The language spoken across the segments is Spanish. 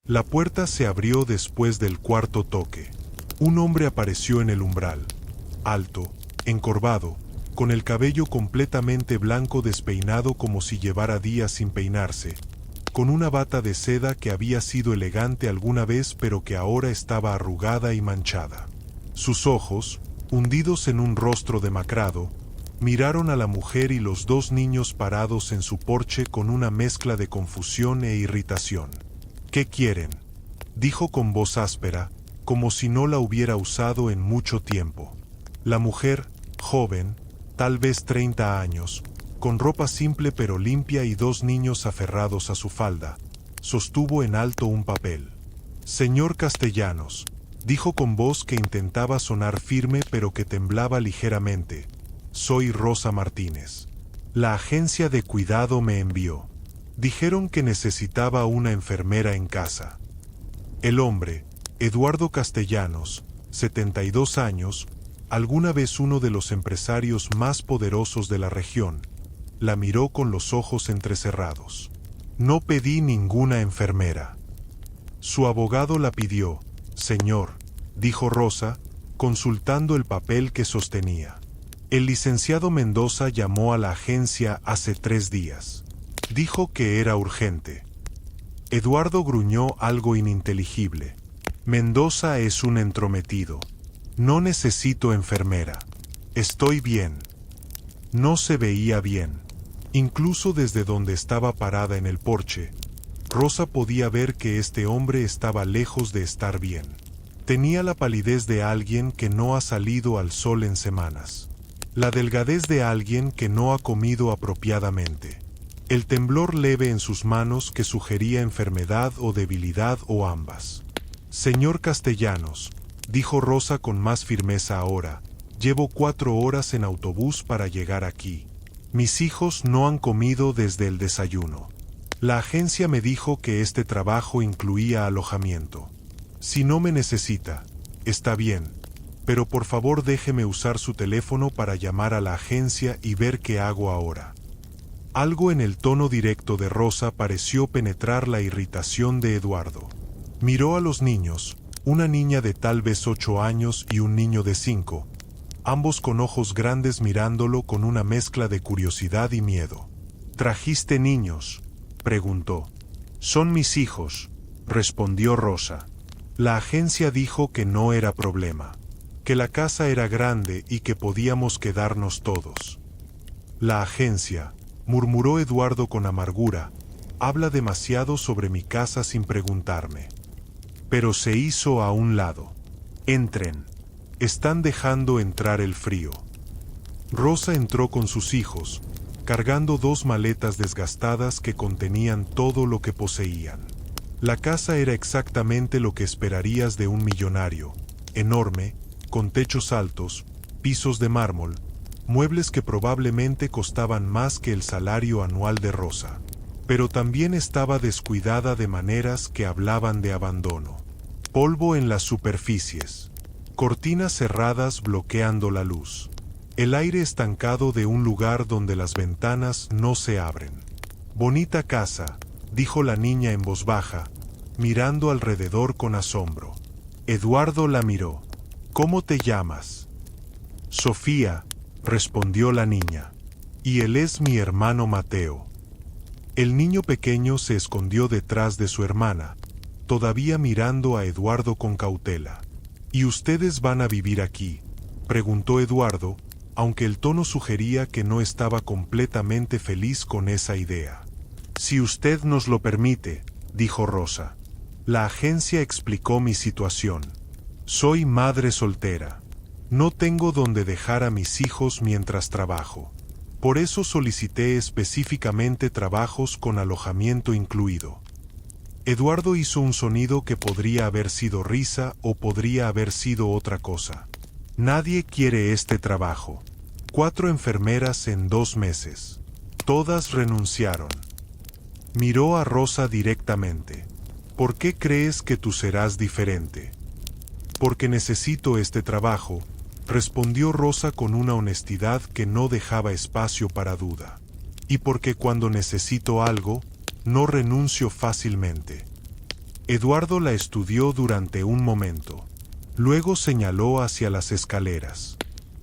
La puerta se abrió después del cuarto toque. Un hombre apareció en el umbral, alto, encorvado, con el cabello completamente blanco despeinado como si llevara días sin peinarse, con una bata de seda que había sido elegante alguna vez pero que ahora estaba arrugada y manchada. Sus ojos, hundidos en un rostro demacrado, miraron a la mujer y los dos niños parados en su porche con una mezcla de confusión e irritación. «¿Qué quieren?», dijo con voz áspera, como si no la hubiera usado en mucho tiempo. La mujer, joven, tal vez 30 años, con ropa simple pero limpia y dos niños aferrados a su falda, sostuvo en alto un papel. «Señor Castellanos», dijo con voz que intentaba sonar firme pero que temblaba ligeramente, «soy Rosa Martínez. La agencia de cuidado me envió. Dijeron que necesitaba una enfermera en casa». El hombre, Eduardo Castellanos, 72 años, alguna vez uno de los empresarios más poderosos de la región, la miró con los ojos entrecerrados. «No pedí ninguna enfermera». «Su abogado la pidió, señor», dijo Rosa, consultando el papel que sostenía. «El licenciado Mendoza llamó a la agencia hace 3 días. Dijo que era urgente». Eduardo gruñó algo ininteligible. «Mendoza es un entrometido. No necesito enfermera. Estoy bien». No se veía bien. Incluso desde donde estaba parada en el porche, Rosa podía ver que este hombre estaba lejos de estar bien. Tenía la palidez de alguien que no ha salido al sol en semanas. La delgadez de alguien que no ha comido apropiadamente. El temblor leve en sus manos que sugería enfermedad o debilidad o ambas. «Señor Castellanos», dijo Rosa con más firmeza ahora, «llevo 4 horas en autobús para llegar aquí. Mis hijos no han comido desde el desayuno. La agencia me dijo que este trabajo incluía alojamiento. Si no me necesita, está bien, pero por favor déjeme usar su teléfono para llamar a la agencia y ver qué hago ahora». Algo en el tono directo de Rosa pareció penetrar la irritación de Eduardo. Miró a los niños, una niña de tal vez 8 años y un niño de 5, ambos con ojos grandes mirándolo con una mezcla de curiosidad y miedo. «¿Trajiste niños?», preguntó. «Son mis hijos», respondió Rosa. La agencia dijo que no era problema, que la casa era grande y que podíamos quedarnos todos. «La agencia», murmuró Eduardo con amargura, «habla demasiado sobre mi casa sin preguntarme». Pero se hizo a un lado. «Entren. Están dejando entrar el frío». Rosa entró con sus hijos, cargando 2 maletas desgastadas que contenían todo lo que poseían. La casa era exactamente lo que esperarías de un millonario, enorme, con techos altos, pisos de mármol, muebles que probablemente costaban más que el salario anual de Rosa. Pero también estaba descuidada de maneras que hablaban de abandono. Polvo en las superficies. Cortinas cerradas bloqueando la luz. El aire estancado de un lugar donde las ventanas no se abren. «Bonita casa», dijo la niña en voz baja, mirando alrededor con asombro. Eduardo la miró. «¿Cómo te llamas?». «Sofía», respondió la niña. «Y él es mi hermano Mateo». El niño pequeño se escondió detrás de su hermana, todavía mirando a Eduardo con cautela. «¿Y ustedes van a vivir aquí?», preguntó Eduardo, aunque el tono sugería que no estaba completamente feliz con esa idea. «Si usted nos lo permite», dijo Rosa. «La agencia explicó mi situación. Soy madre soltera. No tengo donde dejar a mis hijos mientras trabajo. Por eso solicité específicamente trabajos con alojamiento incluido». Eduardo hizo un sonido que podría haber sido risa o podría haber sido otra cosa. «Nadie quiere este trabajo. 4 enfermeras en 2 meses. Todas renunciaron». Miró a Rosa directamente. «¿Por qué crees que tú serás diferente?». «Porque necesito este trabajo», respondió Rosa con una honestidad que no dejaba espacio para duda. «Y porque cuando necesito algo, no renuncio fácilmente». Eduardo la estudió durante un momento. Luego señaló hacia las escaleras.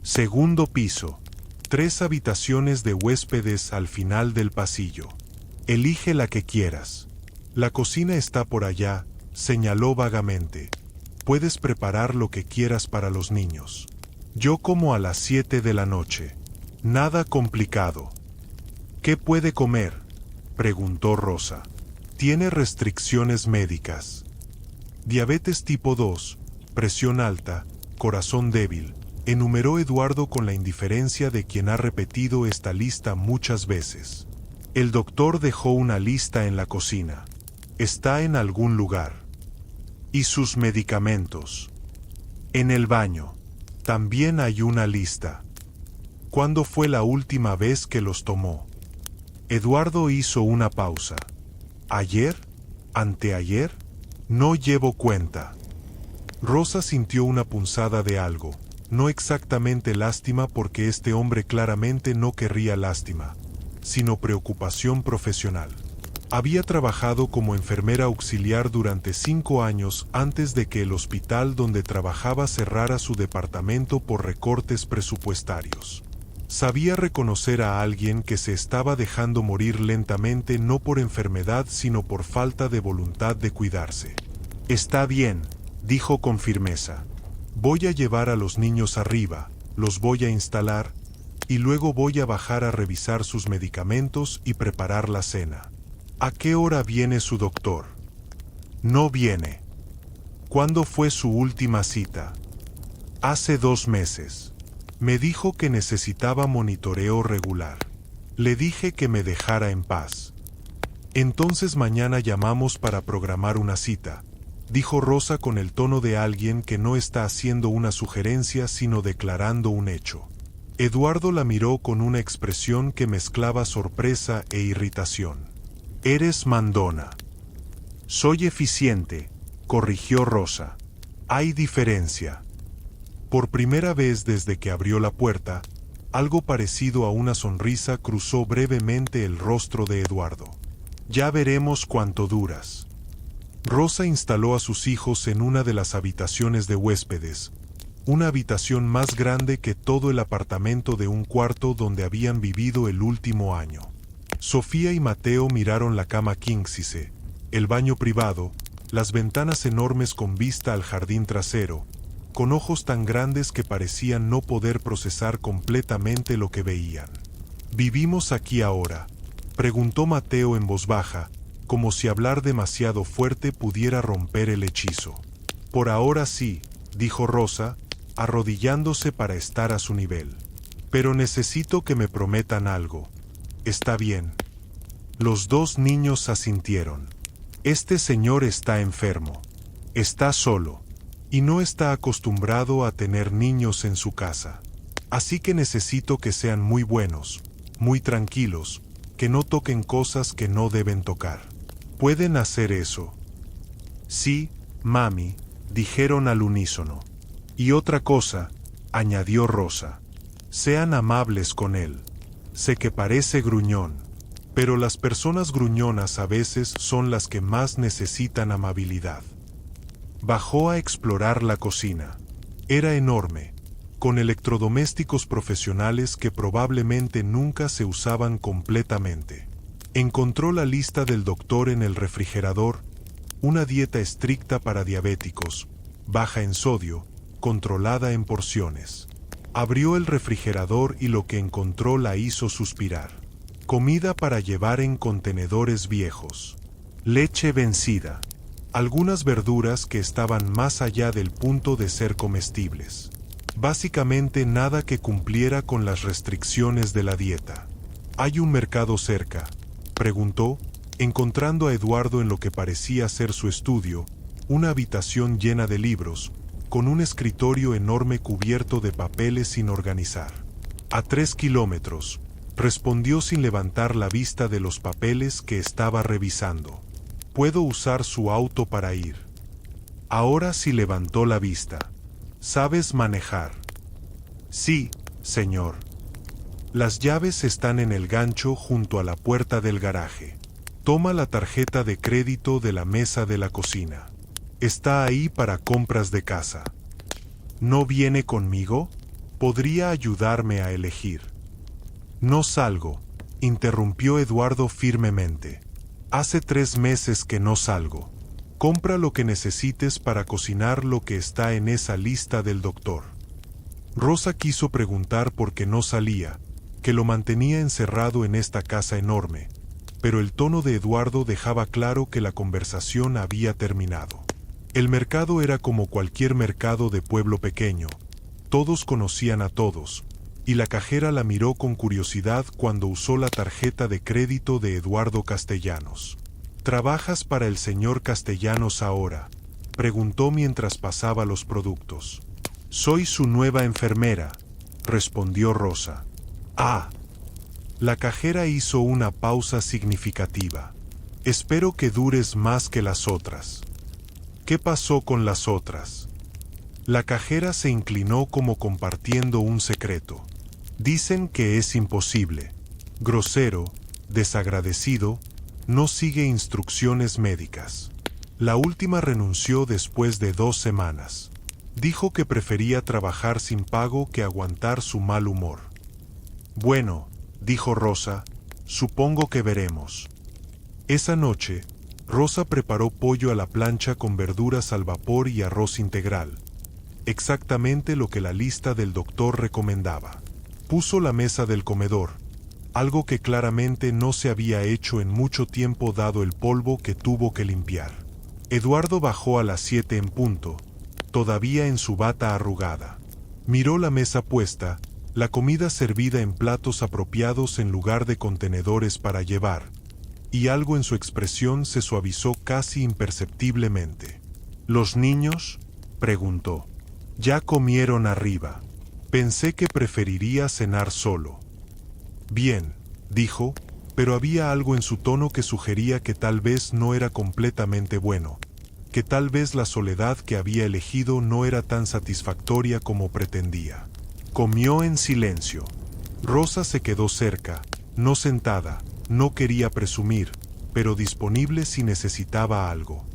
Segundo piso. 3 habitaciones de huéspedes al final del pasillo. Elige la que quieras. La cocina está por allá, señaló vagamente. Puedes preparar lo que quieras para los niños. Yo como a las 7 de la noche. Nada complicado. ¿Qué puede comer?, preguntó Rosa. Tiene restricciones médicas. Diabetes tipo 2, presión alta, corazón débil, enumeró Eduardo con la indiferencia de quien ha repetido esta lista muchas veces. El doctor dejó una lista en la cocina. Está en algún lugar. ¿Y sus medicamentos? En el baño. También hay una lista. ¿Cuándo fue la última vez que los tomó? Eduardo hizo una pausa. ¿Ayer? ¿Anteayer? No llevo cuenta. Rosa sintió una punzada de algo, no exactamente lástima porque este hombre claramente no querría lástima, sino preocupación profesional. Había trabajado como enfermera auxiliar durante 5 años antes de que el hospital donde trabajaba cerrara su departamento por recortes presupuestarios. Sabía reconocer a alguien que se estaba dejando morir lentamente no por enfermedad sino por falta de voluntad de cuidarse. Está bien, dijo con firmeza. Voy a llevar a los niños arriba, los voy a instalar, y luego voy a bajar a revisar sus medicamentos y preparar la cena. ¿A qué hora viene su doctor? No viene. ¿Cuándo fue su última cita? Hace 2 meses. Me dijo que necesitaba monitoreo regular. Le dije que me dejara en paz. Entonces mañana llamamos para programar una cita, dijo Rosa con el tono de alguien que no está haciendo una sugerencia sino declarando un hecho. Eduardo la miró con una expresión que mezclaba sorpresa e irritación. Eres mandona. Soy eficiente, corrigió Rosa. Hay diferencia. Por primera vez desde que abrió la puerta, algo parecido a una sonrisa cruzó brevemente el rostro de Eduardo. Ya veremos cuánto duras. Rosa instaló a sus hijos en una de las habitaciones de huéspedes, una habitación más grande que todo el apartamento de un cuarto donde habían vivido el último año. Sofía y Mateo miraron la cama king size, el baño privado, las ventanas enormes con vista al jardín trasero, con ojos tan grandes que parecían no poder procesar completamente lo que veían. ¿Vivimos aquí ahora?, preguntó Mateo en voz baja, como si hablar demasiado fuerte pudiera romper el hechizo. Por ahora sí, dijo Rosa, arrodillándose para estar a su nivel. Pero necesito que me prometan algo. Está bien. Los 2 niños asintieron. Este señor está enfermo. Está solo. Y no está acostumbrado a tener niños en su casa. Así que necesito que sean muy buenos, muy tranquilos, que no toquen cosas que no deben tocar. ¿Pueden hacer eso? Sí, mami, dijeron al unísono. Y otra cosa, añadió Rosa. Sean amables con él. Sé que parece gruñón, pero las personas gruñonas a veces son las que más necesitan amabilidad. Bajó a explorar la cocina. Era enorme, con electrodomésticos profesionales que probablemente nunca se usaban completamente. Encontró la lista del doctor en el refrigerador, una dieta estricta para diabéticos, baja en sodio, controlada en porciones. Abrió el refrigerador y lo que encontró la hizo suspirar. Comida para llevar en contenedores viejos. Leche vencida. Algunas verduras que estaban más allá del punto de ser comestibles. Básicamente nada que cumpliera con las restricciones de la dieta. ¿Hay un mercado cerca?, preguntó, encontrando a Eduardo en lo que parecía ser su estudio, una habitación llena de libros, con un escritorio enorme cubierto de papeles sin organizar. A 3 kilómetros, respondió sin levantar la vista de los papeles que estaba revisando. Puedo usar su auto para ir. Ahora sí levantó la vista. ¿Sabes manejar? Sí, señor. Las llaves están en el gancho junto a la puerta del garaje. Toma la tarjeta de crédito de la mesa de la cocina. Está ahí para compras de casa. ¿No viene conmigo? Podría ayudarme a elegir. No salgo, interrumpió Eduardo firmemente. Hace 3 meses que no salgo. Compra lo que necesites para cocinar lo que está en esa lista del doctor. Rosa quiso preguntar por qué no salía, que lo mantenía encerrado en esta casa enorme, pero el tono de Eduardo dejaba claro que la conversación había terminado. El mercado era como cualquier mercado de pueblo pequeño. Todos conocían a todos, y la cajera la miró con curiosidad cuando usó la tarjeta de crédito de Eduardo Castellanos. ¿Trabajas para el señor Castellanos ahora?, preguntó mientras pasaba los productos. Soy su nueva enfermera, respondió Rosa. Ah. La cajera hizo una pausa significativa. Espero que dures más que las otras. ¿Qué pasó con las otras? La cajera se inclinó como compartiendo un secreto. Dicen que es imposible. Grosero, desagradecido, no sigue instrucciones médicas. La última renunció después de 2 semanas. Dijo que prefería trabajar sin pago que aguantar su mal humor. Bueno, dijo Rosa, supongo que veremos. Esa noche, Rosa preparó pollo a la plancha con verduras al vapor y arroz integral. Exactamente lo que la lista del doctor recomendaba. Puso la mesa del comedor, algo que claramente no se había hecho en mucho tiempo dado el polvo que tuvo que limpiar. Eduardo bajó a las 7 en punto, todavía en su bata arrugada. Miró la mesa puesta, la comida servida en platos apropiados en lugar de contenedores para llevar, y algo en su expresión se suavizó casi imperceptiblemente. ¿Los niños?, preguntó. Ya comieron arriba. Pensé que preferiría cenar solo. Bien, dijo, pero había algo en su tono que sugería que tal vez no era completamente bueno, que tal vez la soledad que había elegido no era tan satisfactoria como pretendía. Comió en silencio. Rosa se quedó cerca, no sentada, no quería presumir, pero disponible si necesitaba algo.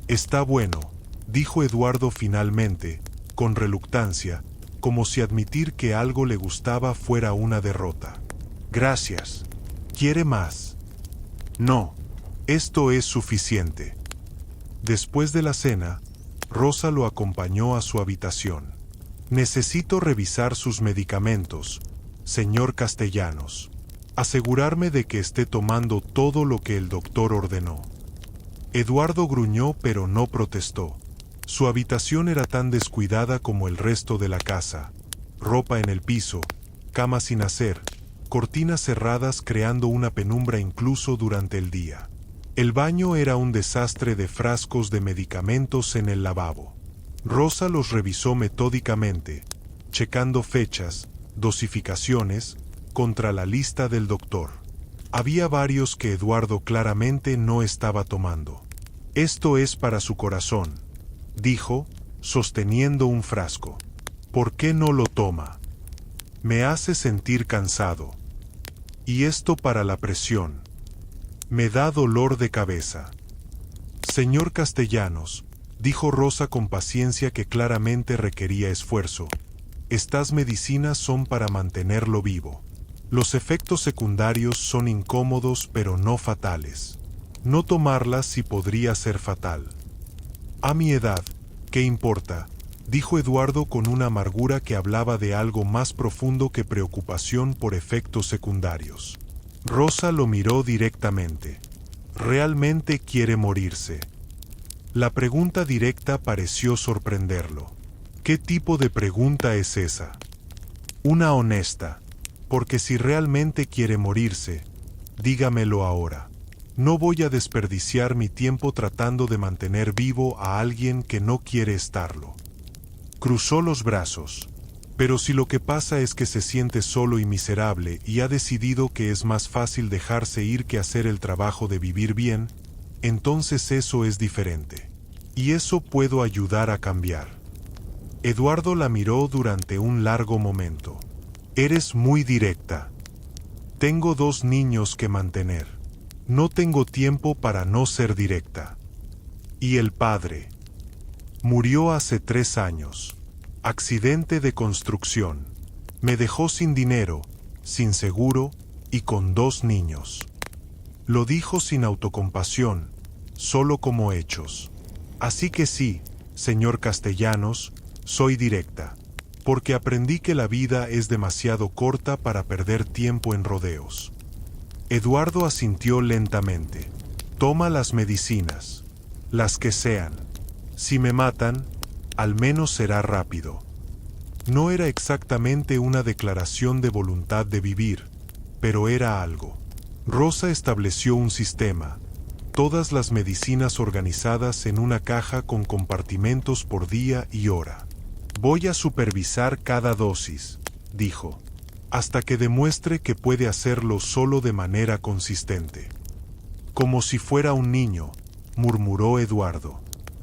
Está bueno, dijo Eduardo finalmente, con reluctancia, como si admitir que algo le gustaba fuera una derrota. Gracias. ¿Quiere más? No. Esto es suficiente. Después de la cena, Rosa lo acompañó a su habitación. Necesito revisar sus medicamentos, señor Castellanos. Asegurarme de que esté tomando todo lo que el doctor ordenó. Eduardo gruñó pero no protestó. Su habitación era tan descuidada como el resto de la casa. Ropa en el piso, cama sin hacer, cortinas cerradas creando una penumbra incluso durante el día. El baño era un desastre de frascos de medicamentos en el lavabo. Rosa los revisó metódicamente, checando fechas, dosificaciones, contra la lista del doctor. Había varios que Eduardo claramente no estaba tomando. Esto es para su corazón, dijo, sosteniendo un frasco. ¿Por qué no lo toma? Me hace sentir cansado. Y esto para la presión. Me da dolor de cabeza. Señor Castellanos, dijo Rosa con paciencia que claramente requería esfuerzo. Estas medicinas son para mantenerlo vivo. Los efectos secundarios son incómodos pero no fatales. No tomarlas sí podría ser fatal. A mi edad, ¿qué importa?, dijo Eduardo con una amargura que hablaba de algo más profundo que preocupación por efectos secundarios. Rosa lo miró directamente. ¿Realmente quiere morirse? La pregunta directa pareció sorprenderlo. ¿Qué tipo de pregunta es esa? Una honesta, porque si realmente quiere morirse, dígamelo ahora. No voy a desperdiciar mi tiempo tratando de mantener vivo a alguien que no quiere estarlo. Cruzó los brazos. Pero si lo que pasa es que se siente solo y miserable y ha decidido que es más fácil dejarse ir que hacer el trabajo de vivir bien, entonces eso es diferente. Y eso puedo ayudar a cambiar. Eduardo la miró durante un largo momento. Eres muy directa. Tengo 2 niños que mantener. No tengo tiempo para no ser directa. ¿Y el padre? Murió hace 3 años. Accidente de construcción. Me dejó sin dinero, sin seguro y con 2 niños. Lo dijo sin autocompasión, solo como hechos. Así que sí, señor Castellanos, soy directa, porque aprendí que la vida es demasiado corta para perder tiempo en rodeos. Eduardo asintió lentamente. Toma las medicinas, las que sean. Si me matan, al menos será rápido. No era exactamente una declaración de voluntad de vivir, pero era algo. Rosa estableció un sistema. Todas las medicinas organizadas en una caja con compartimentos por día y hora. Voy a supervisar cada dosis, dijo, hasta que demuestre que puede hacerlo solo de manera consistente. Como si fuera un niño, murmuró Eduardo.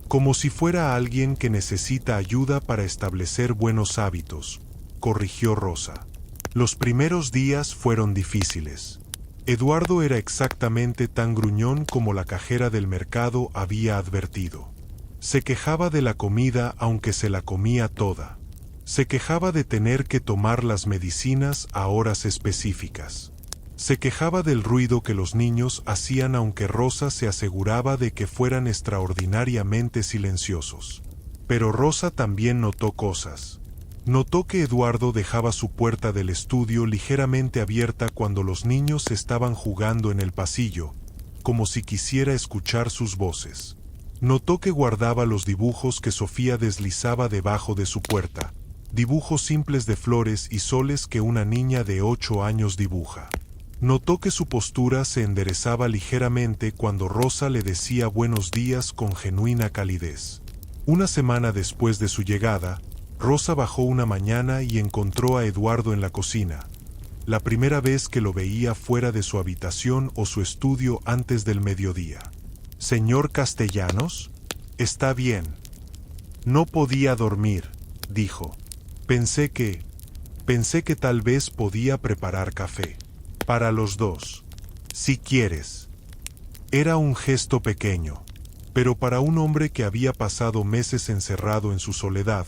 Como si fuera alguien que necesita ayuda para establecer buenos hábitos, corrigió Rosa. Los primeros días fueron difíciles. Eduardo era exactamente tan gruñón como la cajera del mercado había advertido. Se quejaba de la comida aunque se la comía toda. Se quejaba de tener que tomar las medicinas a horas específicas. Se quejaba del ruido que los niños hacían aunque Rosa se aseguraba de que fueran extraordinariamente silenciosos. Pero Rosa también notó cosas. Notó que Eduardo dejaba su puerta del estudio ligeramente abierta cuando los niños estaban jugando en el pasillo, como si quisiera escuchar sus voces. Notó que guardaba los dibujos que Sofía deslizaba debajo de su puerta, dibujos simples de flores y soles que una niña de 8 años dibuja. Notó que su postura se enderezaba ligeramente cuando Rosa le decía buenos días con genuina calidez. Una semana después de su llegada, Rosa bajó una mañana y encontró a Eduardo en la cocina, la primera vez que lo veía fuera de su habitación o su estudio antes del mediodía. «Señor Castellanos, está bien». «No podía dormir», dijo. Pensé que tal vez podía preparar café. Para los dos. Si quieres». Era un gesto pequeño, pero para un hombre que había pasado meses encerrado en su soledad,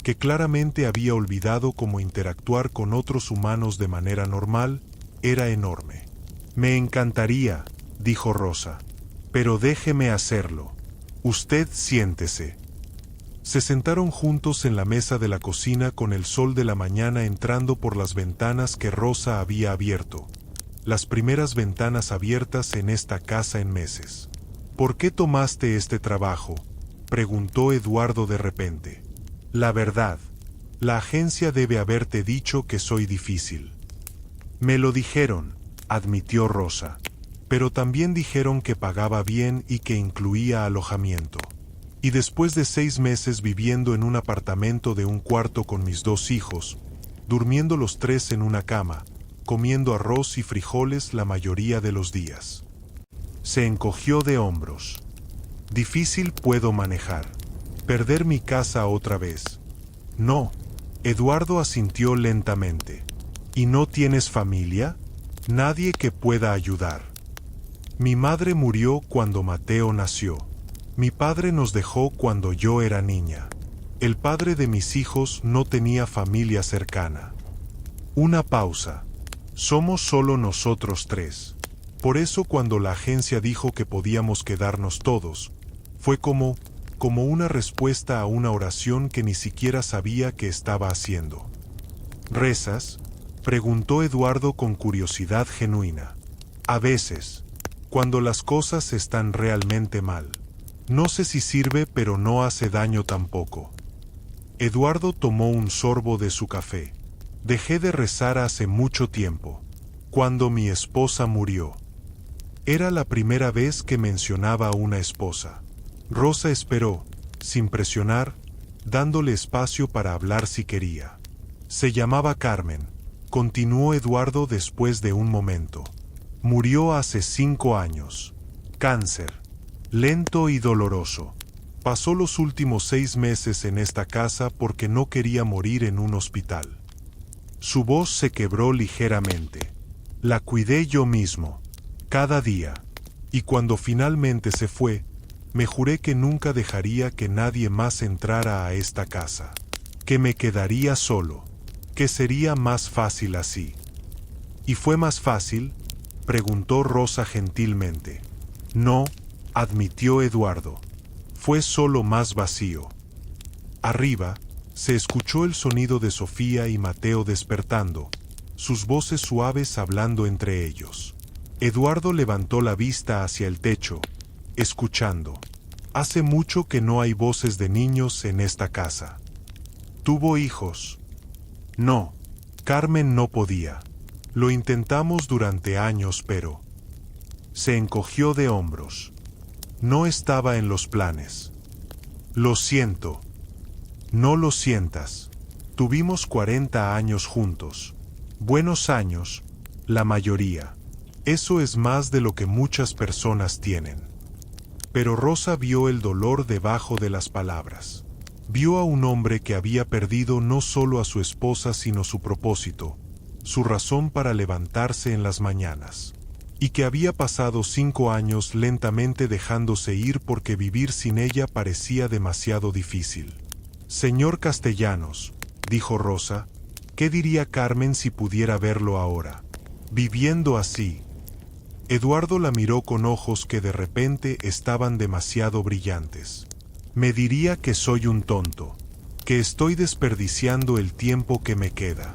que claramente había olvidado cómo interactuar con otros humanos de manera normal, era enorme. «Me encantaría», dijo Rosa, «pero déjeme hacerlo. Usted siéntese». Se sentaron juntos en la mesa de la cocina con el sol de la mañana entrando por las ventanas que Rosa había abierto. Las primeras ventanas abiertas en esta casa en meses. «¿Por qué tomaste este trabajo?», preguntó Eduardo de repente. «La verdad, la agencia debe haberte dicho que soy difícil». «Me lo dijeron», admitió Rosa. «Pero también dijeron que pagaba bien y que incluía alojamiento. Y después de 6 meses viviendo en un apartamento de un cuarto con mis 2 hijos, durmiendo los 3 en una cama, comiendo arroz y frijoles la mayoría de los días». Se encogió de hombros. «Difícil puedo manejar. ¿Perder mi casa otra vez?». «No». Eduardo asintió lentamente. «¿Y no tienes familia? Nadie que pueda ayudar». «Mi madre murió cuando Mateo nació. Mi padre nos dejó cuando yo era niña. El padre de mis hijos no tenía familia cercana». Una pausa. «Somos solo nosotros 3. Por eso cuando la agencia dijo que podíamos quedarnos todos, fue como una respuesta a una oración que ni siquiera sabía que estaba haciendo». «¿Rezas?», preguntó Eduardo con curiosidad genuina. «A veces, cuando las cosas están realmente mal. No sé si sirve, pero no hace daño tampoco». Eduardo tomó un sorbo de su café. «Dejé de rezar hace mucho tiempo, cuando mi esposa murió». Era la primera vez que mencionaba a una esposa. Rosa esperó, sin presionar, dándole espacio para hablar si quería. «Se llamaba Carmen», continuó Eduardo después de un momento. «Murió hace 5 años. Cáncer. Lento y doloroso. Pasó los últimos 6 meses en esta casa porque no quería morir en un hospital». Su voz se quebró ligeramente. «La cuidé yo mismo. Cada día. Y cuando finalmente se fue, me juré que nunca dejaría que nadie más entrara a esta casa. Que me quedaría solo. Que sería más fácil así. ¿Y fue más fácil?, preguntó Rosa gentilmente. No, admitió Eduardo. Fue solo más vacío. Arriba, se escuchó el sonido de Sofía y Mateo despertando, sus voces suaves hablando entre ellos. Eduardo levantó la vista hacia el techo, escuchando. Hace mucho que no hay voces de niños en esta casa. ¿Tuvo hijos? No, Carmen no podía. Lo intentamos durante años, pero... Se encogió de hombros. No estaba en los planes. Lo siento. No lo sientas. Tuvimos 40 años juntos. Buenos años, la mayoría. Eso es más de lo que muchas personas tienen. Pero Rosa vio el dolor debajo de las palabras. Vio a un hombre que había perdido no solo a su esposa sino su propósito, su razón para levantarse en las mañanas. Y que había pasado 5 años lentamente dejándose ir porque vivir sin ella parecía demasiado difícil. Señor Castellanos, dijo Rosa, ¿qué diría Carmen si pudiera verlo ahora? Viviendo así. Eduardo la miró con ojos que de repente estaban demasiado brillantes. Me diría que soy un tonto, que estoy desperdiciando el tiempo que me queda,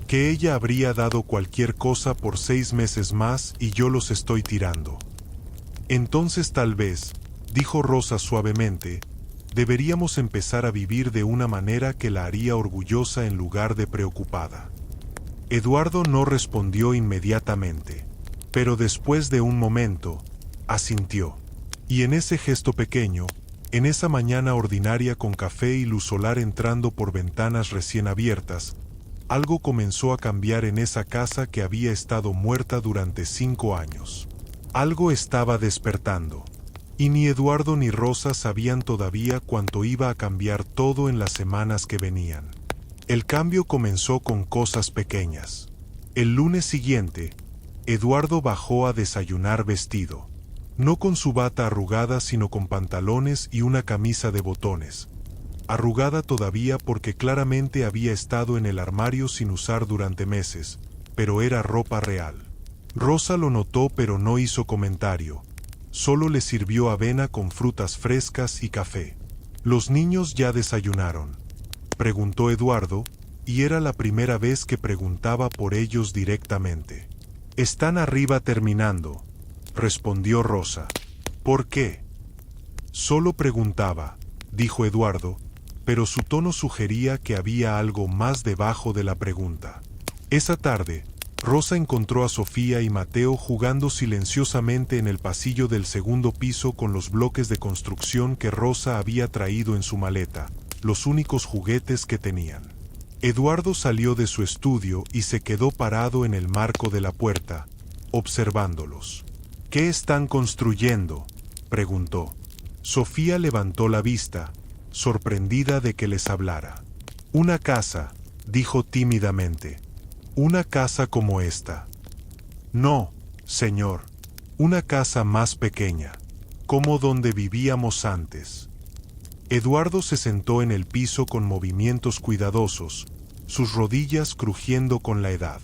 que ella habría dado cualquier cosa por 6 meses más y yo los estoy tirando. Entonces tal vez, dijo Rosa suavemente, deberíamos empezar a vivir de una manera que la haría orgullosa en lugar de preocupada. Eduardo no respondió inmediatamente, pero después de un momento, asintió. Y en ese gesto pequeño, en esa mañana ordinaria con café y luz solar entrando por ventanas recién abiertas, algo comenzó a cambiar en esa casa que había estado muerta durante 5 años. Algo estaba despertando. Y ni Eduardo ni Rosa sabían todavía cuánto iba a cambiar todo en las semanas que venían. El cambio comenzó con cosas pequeñas. El lunes siguiente, Eduardo bajó a desayunar vestido. No con su bata arrugada sino con pantalones y una camisa de botones. Arrugada todavía porque claramente había estado en el armario sin usar durante meses, pero era ropa real. Rosa lo notó pero no hizo comentario. Solo le sirvió avena con frutas frescas y café. ¿Los niños ya desayunaron?, preguntó Eduardo, y era la primera vez que preguntaba por ellos directamente. Están arriba terminando, respondió Rosa. ¿Por qué? Solo preguntaba, dijo Eduardo, pero su tono sugería que había algo más debajo de la pregunta. Esa tarde, Rosa encontró a Sofía y Mateo jugando silenciosamente en el pasillo del segundo piso con los bloques de construcción que Rosa había traído en su maleta, los únicos juguetes que tenían. Eduardo salió de su estudio y se quedó parado en el marco de la puerta, observándolos. ¿Qué están construyendo?, preguntó. Sofía levantó la vista, sorprendida de que les hablara. Una casa, dijo tímidamente. Una casa como esta. No, señor. Una casa más pequeña, como donde vivíamos antes. Eduardo se sentó en el piso con movimientos cuidadosos, sus rodillas crujiendo con la edad.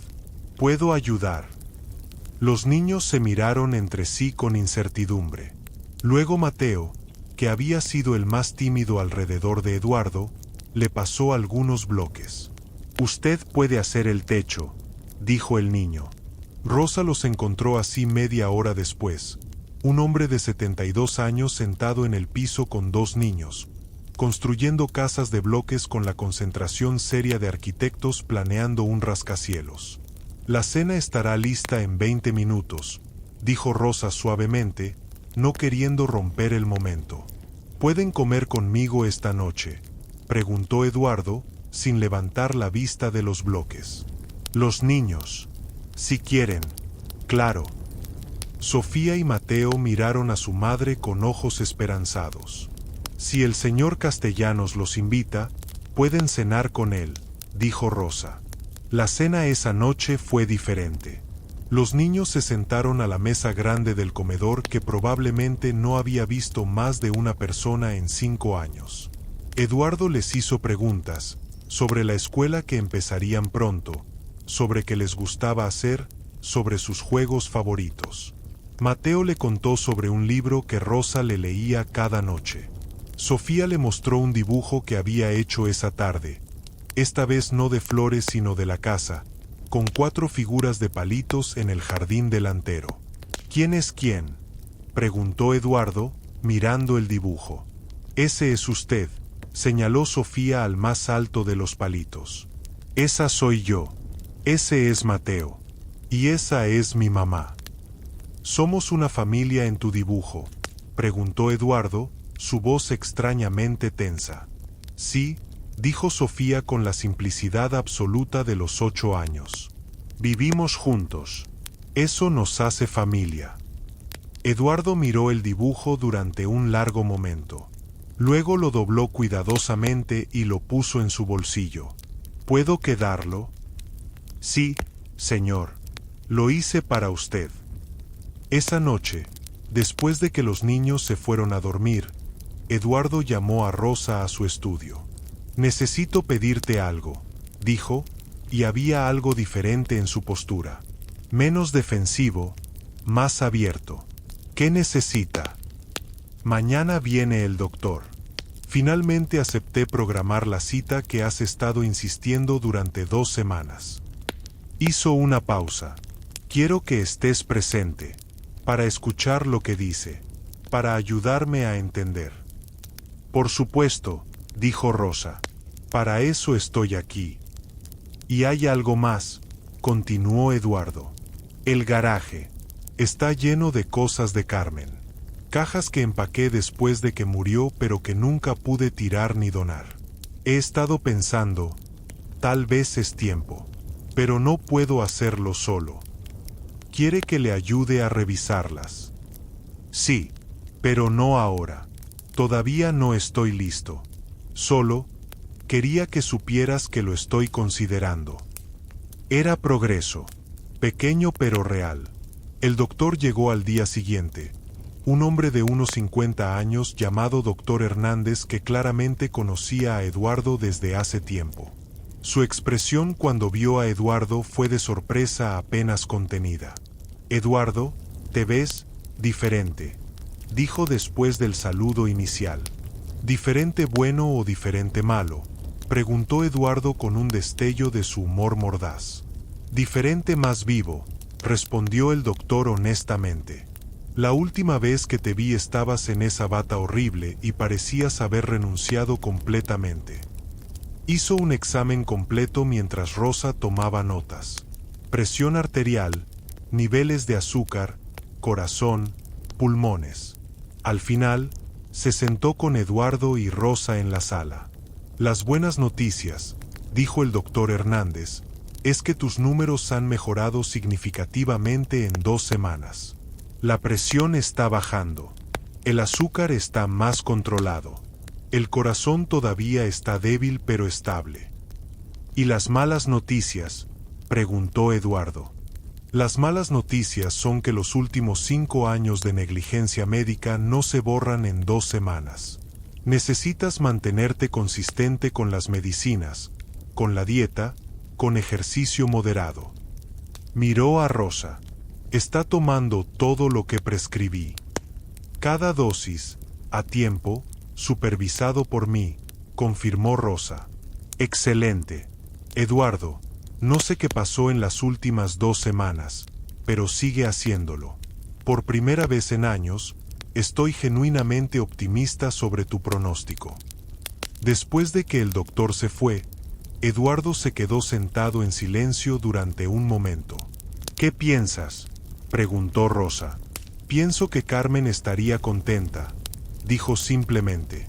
¿Puedo ayudar? Los niños se miraron entre sí con incertidumbre. Luego Mateo, que había sido el más tímido alrededor de Eduardo, le pasó algunos bloques. Usted puede hacer el techo, dijo el niño. Rosa los encontró así media hora después. Un hombre de 72 años sentado en el piso con 2 niños, construyendo casas de bloques con la concentración seria de arquitectos planeando un rascacielos. La cena estará lista en 20 minutos, dijo Rosa suavemente, no queriendo romper el momento. ¿Pueden comer conmigo esta noche?, preguntó Eduardo, sin levantar la vista de los bloques. Los niños. Si quieren. Claro. Sofía y Mateo miraron a su madre con ojos esperanzados. Si el señor Castellanos los invita, pueden cenar con él, dijo Rosa. La cena esa noche fue diferente. Los niños se sentaron a la mesa grande del comedor que probablemente no había visto más de una persona en 5 años. Eduardo les hizo preguntas sobre la escuela que empezarían pronto, sobre qué les gustaba hacer, sobre sus juegos favoritos. Mateo le contó sobre un libro que Rosa le leía cada noche. Sofía le mostró un dibujo que había hecho esa tarde, esta vez no de flores sino de la casa, con 4 figuras de palitos en el jardín delantero. ¿Quién es quién?, preguntó Eduardo, mirando el dibujo. Ese es usted, señaló Sofía al más alto de los palitos. Esa soy yo. Ese es Mateo. Y esa es mi mamá. ¿Somos una familia en tu dibujo?, preguntó Eduardo, su voz extrañamente tensa. Sí, dijo Sofía con la simplicidad absoluta de los 8 años. Vivimos juntos. Eso nos hace familia. Eduardo miró el dibujo durante un largo momento. Luego lo dobló cuidadosamente y lo puso en su bolsillo. ¿Puedo quedarlo? Sí, señor. Lo hice para usted. Esa noche, después de que los niños se fueron a dormir, Eduardo llamó a Rosa a su estudio. Necesito pedirte algo, dijo, y había algo diferente en su postura. Menos defensivo, más abierto. ¿Qué necesita? Mañana viene el doctor. Finalmente acepté programar la cita que has estado insistiendo durante 2 semanas. Hizo una pausa. Quiero que estés presente, para escuchar lo que dice, para ayudarme a entender. Por supuesto, dijo Rosa. Para eso estoy aquí. Y hay algo más, continuó Eduardo. El garaje. Está lleno de cosas de Carmen. Cajas que empaqué después de que murió pero que nunca pude tirar ni donar. He estado pensando, tal vez es tiempo. Pero no puedo hacerlo solo. ¿Quiere que le ayude a revisarlas? Sí, pero no ahora. Todavía no estoy listo. Solo, quería que supieras que lo estoy considerando. Era progreso. Pequeño pero real. El doctor llegó al día siguiente. Un hombre de unos 50 años llamado Dr. Hernández que claramente conocía a Eduardo desde hace tiempo. Su expresión cuando vio a Eduardo fue de sorpresa apenas contenida. Eduardo, te ves diferente, dijo después del saludo inicial. ¿Diferente bueno o diferente malo?, preguntó Eduardo con un destello de su humor mordaz. Diferente más vivo, respondió el doctor honestamente. La última vez que te vi estabas en esa bata horrible y parecías haber renunciado completamente. Hizo un examen completo mientras Rosa tomaba notas. Presión arterial, niveles de azúcar, corazón, pulmones. Al final, se sentó con Eduardo y Rosa en la sala. Las buenas noticias, dijo el doctor Hernández, es que tus números han mejorado significativamente en 2 semanas. La presión está bajando. El azúcar está más controlado. El corazón todavía está débil pero estable. ¿Y las malas noticias?, preguntó Eduardo. Las malas noticias son que los últimos 5 años de negligencia médica no se borran en 2 semanas. Necesitas mantenerte consistente con las medicinas, con la dieta, con ejercicio moderado. Miró a Rosa. Está tomando todo lo que prescribí. Cada dosis, a tiempo, supervisado por mí, confirmó Rosa. Excelente. Eduardo, no sé qué pasó en las últimas 2 semanas, pero sigue haciéndolo. Por primera vez en años, estoy genuinamente optimista sobre tu pronóstico. Después de que el doctor se fue, Eduardo se quedó sentado en silencio durante un momento. ¿Qué piensas?, preguntó Rosa. Pienso que Carmen estaría contenta, dijo simplemente.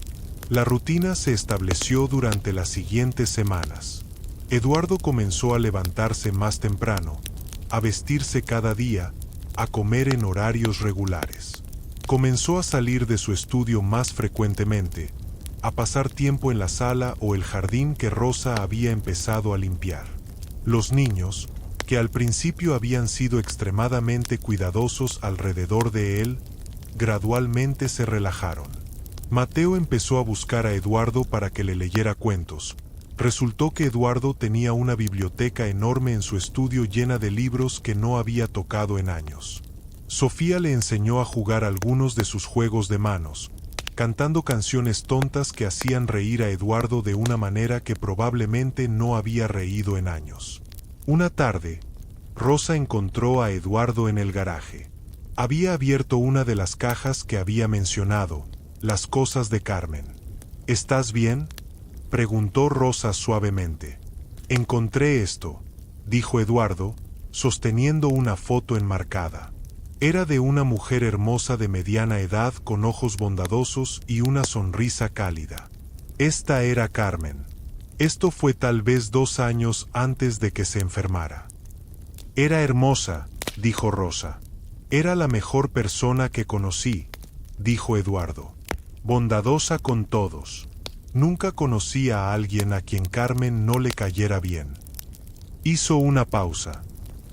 La rutina se estableció durante las siguientes semanas. Eduardo comenzó a levantarse más temprano, a vestirse cada día, a comer en horarios regulares. Comenzó a salir de su estudio más frecuentemente, a pasar tiempo en la sala o el jardín que Rosa había empezado a limpiar. Los niños, que al principio habían sido extremadamente cuidadosos alrededor de él, gradualmente se relajaron. Mateo empezó a buscar a Eduardo para que le leyera cuentos. Resultó que Eduardo tenía una biblioteca enorme en su estudio llena de libros que no había tocado en años. Sofía le enseñó a jugar algunos de sus juegos de manos, cantando canciones tontas que hacían reír a Eduardo de una manera que probablemente no había reído en años. Una tarde, Rosa encontró a Eduardo en el garaje. Había abierto una de las cajas que había mencionado, las cosas de Carmen. ¿Estás bien?, preguntó Rosa suavemente. Encontré esto, dijo Eduardo, sosteniendo una foto enmarcada. Era de una mujer hermosa de mediana edad con ojos bondadosos y una sonrisa cálida. Esta era Carmen. Esto fue tal vez 2 años antes de que se enfermara. Era hermosa, dijo Rosa. Era la mejor persona que conocí, dijo Eduardo. Bondadosa con todos. Nunca conocí a alguien a quien Carmen no le cayera bien. Hizo una pausa.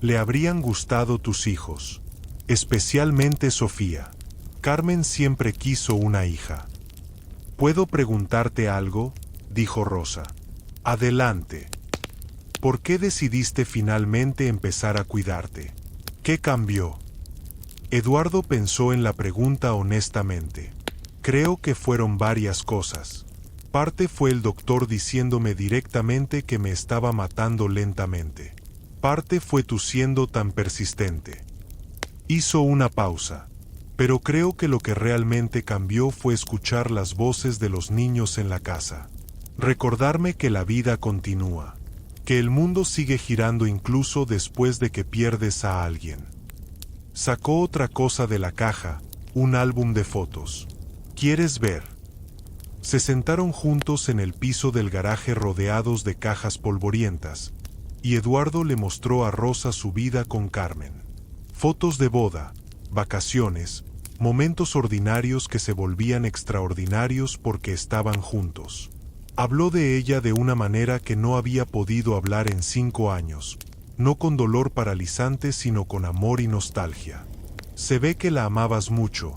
Le habrían gustado tus hijos. Especialmente Sofía. Carmen siempre quiso una hija. ¿Puedo preguntarte algo?, dijo Rosa. Adelante. ¿Por qué decidiste finalmente empezar a cuidarte? ¿Qué cambió? Eduardo pensó en la pregunta honestamente. Creo que fueron varias cosas. Parte fue el doctor diciéndome directamente que me estaba matando lentamente. Parte fue tú siendo tan persistente. Hizo una pausa. Pero creo que lo que realmente cambió fue escuchar las voces de los niños en la casa. Recordarme que la vida continúa. Que el mundo sigue girando incluso después de que pierdes a alguien. Sacó otra cosa de la caja, un álbum de fotos. ¿Quieres ver? Se sentaron juntos en el piso del garaje rodeados de cajas polvorientas, y Eduardo le mostró a Rosa su vida con Carmen. Fotos de boda, vacaciones, momentos ordinarios que se volvían extraordinarios porque estaban juntos. Habló de ella de una manera que no había podido hablar en 5 años, no con dolor paralizante sino con amor y nostalgia. Se ve que la amabas mucho,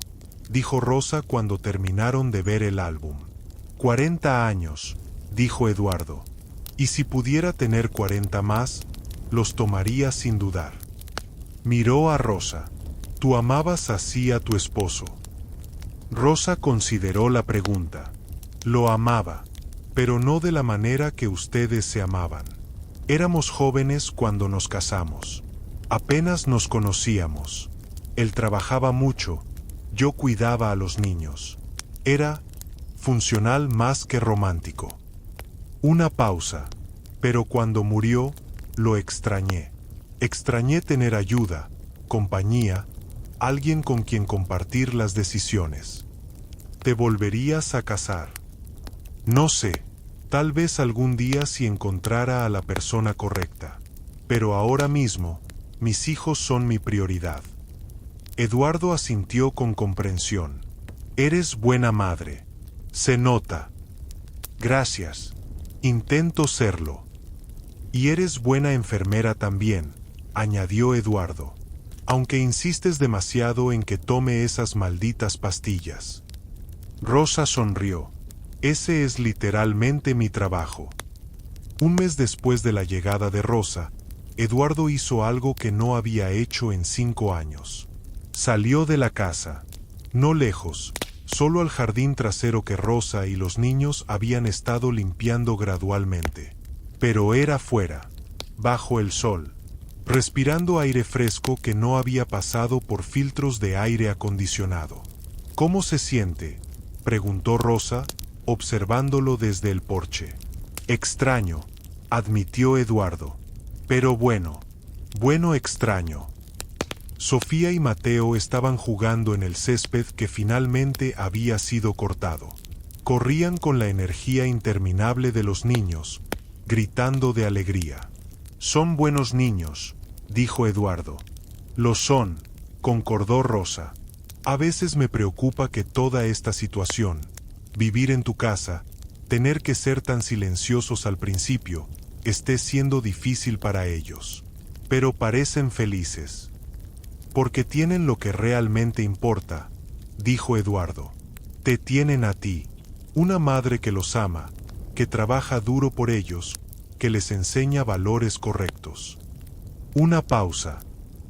dijo Rosa cuando terminaron de ver el álbum. 40 años, dijo Eduardo. Y si pudiera tener 40 más, los tomaría sin dudar. Miró a Rosa. ¿Tú amabas así a tu esposo? Rosa consideró la pregunta. Lo amaba, pero no de la manera que ustedes se amaban. Éramos jóvenes cuando nos casamos. Apenas nos conocíamos. Él trabajaba mucho, yo cuidaba a los niños. Era funcional más que romántico. Una pausa, pero cuando murió, lo extrañé. Extrañé tener ayuda, compañía, alguien con quien compartir las decisiones. ¿Te volverías a casar? No sé, tal vez algún día si encontrara a la persona correcta. Pero ahora mismo, mis hijos son mi prioridad. Eduardo asintió con comprensión. Eres buena madre. Se nota. Gracias. Intento serlo. Y eres buena enfermera también, añadió Eduardo. Aunque insistes demasiado en que tome esas malditas pastillas. Rosa sonrió. Ese es literalmente mi trabajo. Un mes después de la llegada de Rosa, Eduardo hizo algo que no había hecho en 5 años. Salió de la casa. No lejos, solo al jardín trasero que Rosa y los niños habían estado limpiando gradualmente. Pero era fuera, bajo el sol, respirando aire fresco que no había pasado por filtros de aire acondicionado. ¿Cómo se siente?, preguntó Rosa, observándolo desde el porche. Extraño, admitió Eduardo. Pero bueno extraño. Sofía y Mateo estaban jugando en el césped que finalmente había sido cortado. Corrían con la energía interminable de los niños, gritando de alegría. Son buenos niños, dijo Eduardo. Lo son, concordó Rosa. A veces me preocupa que toda esta situación, vivir en tu casa, tener que ser tan silenciosos al principio, esté siendo difícil para ellos. pero parecen felices. Porque tienen lo que realmente importa, dijo Eduardo. Te tienen a ti, una madre que los ama, que trabaja duro por ellos, que les enseña valores correctos. Una pausa.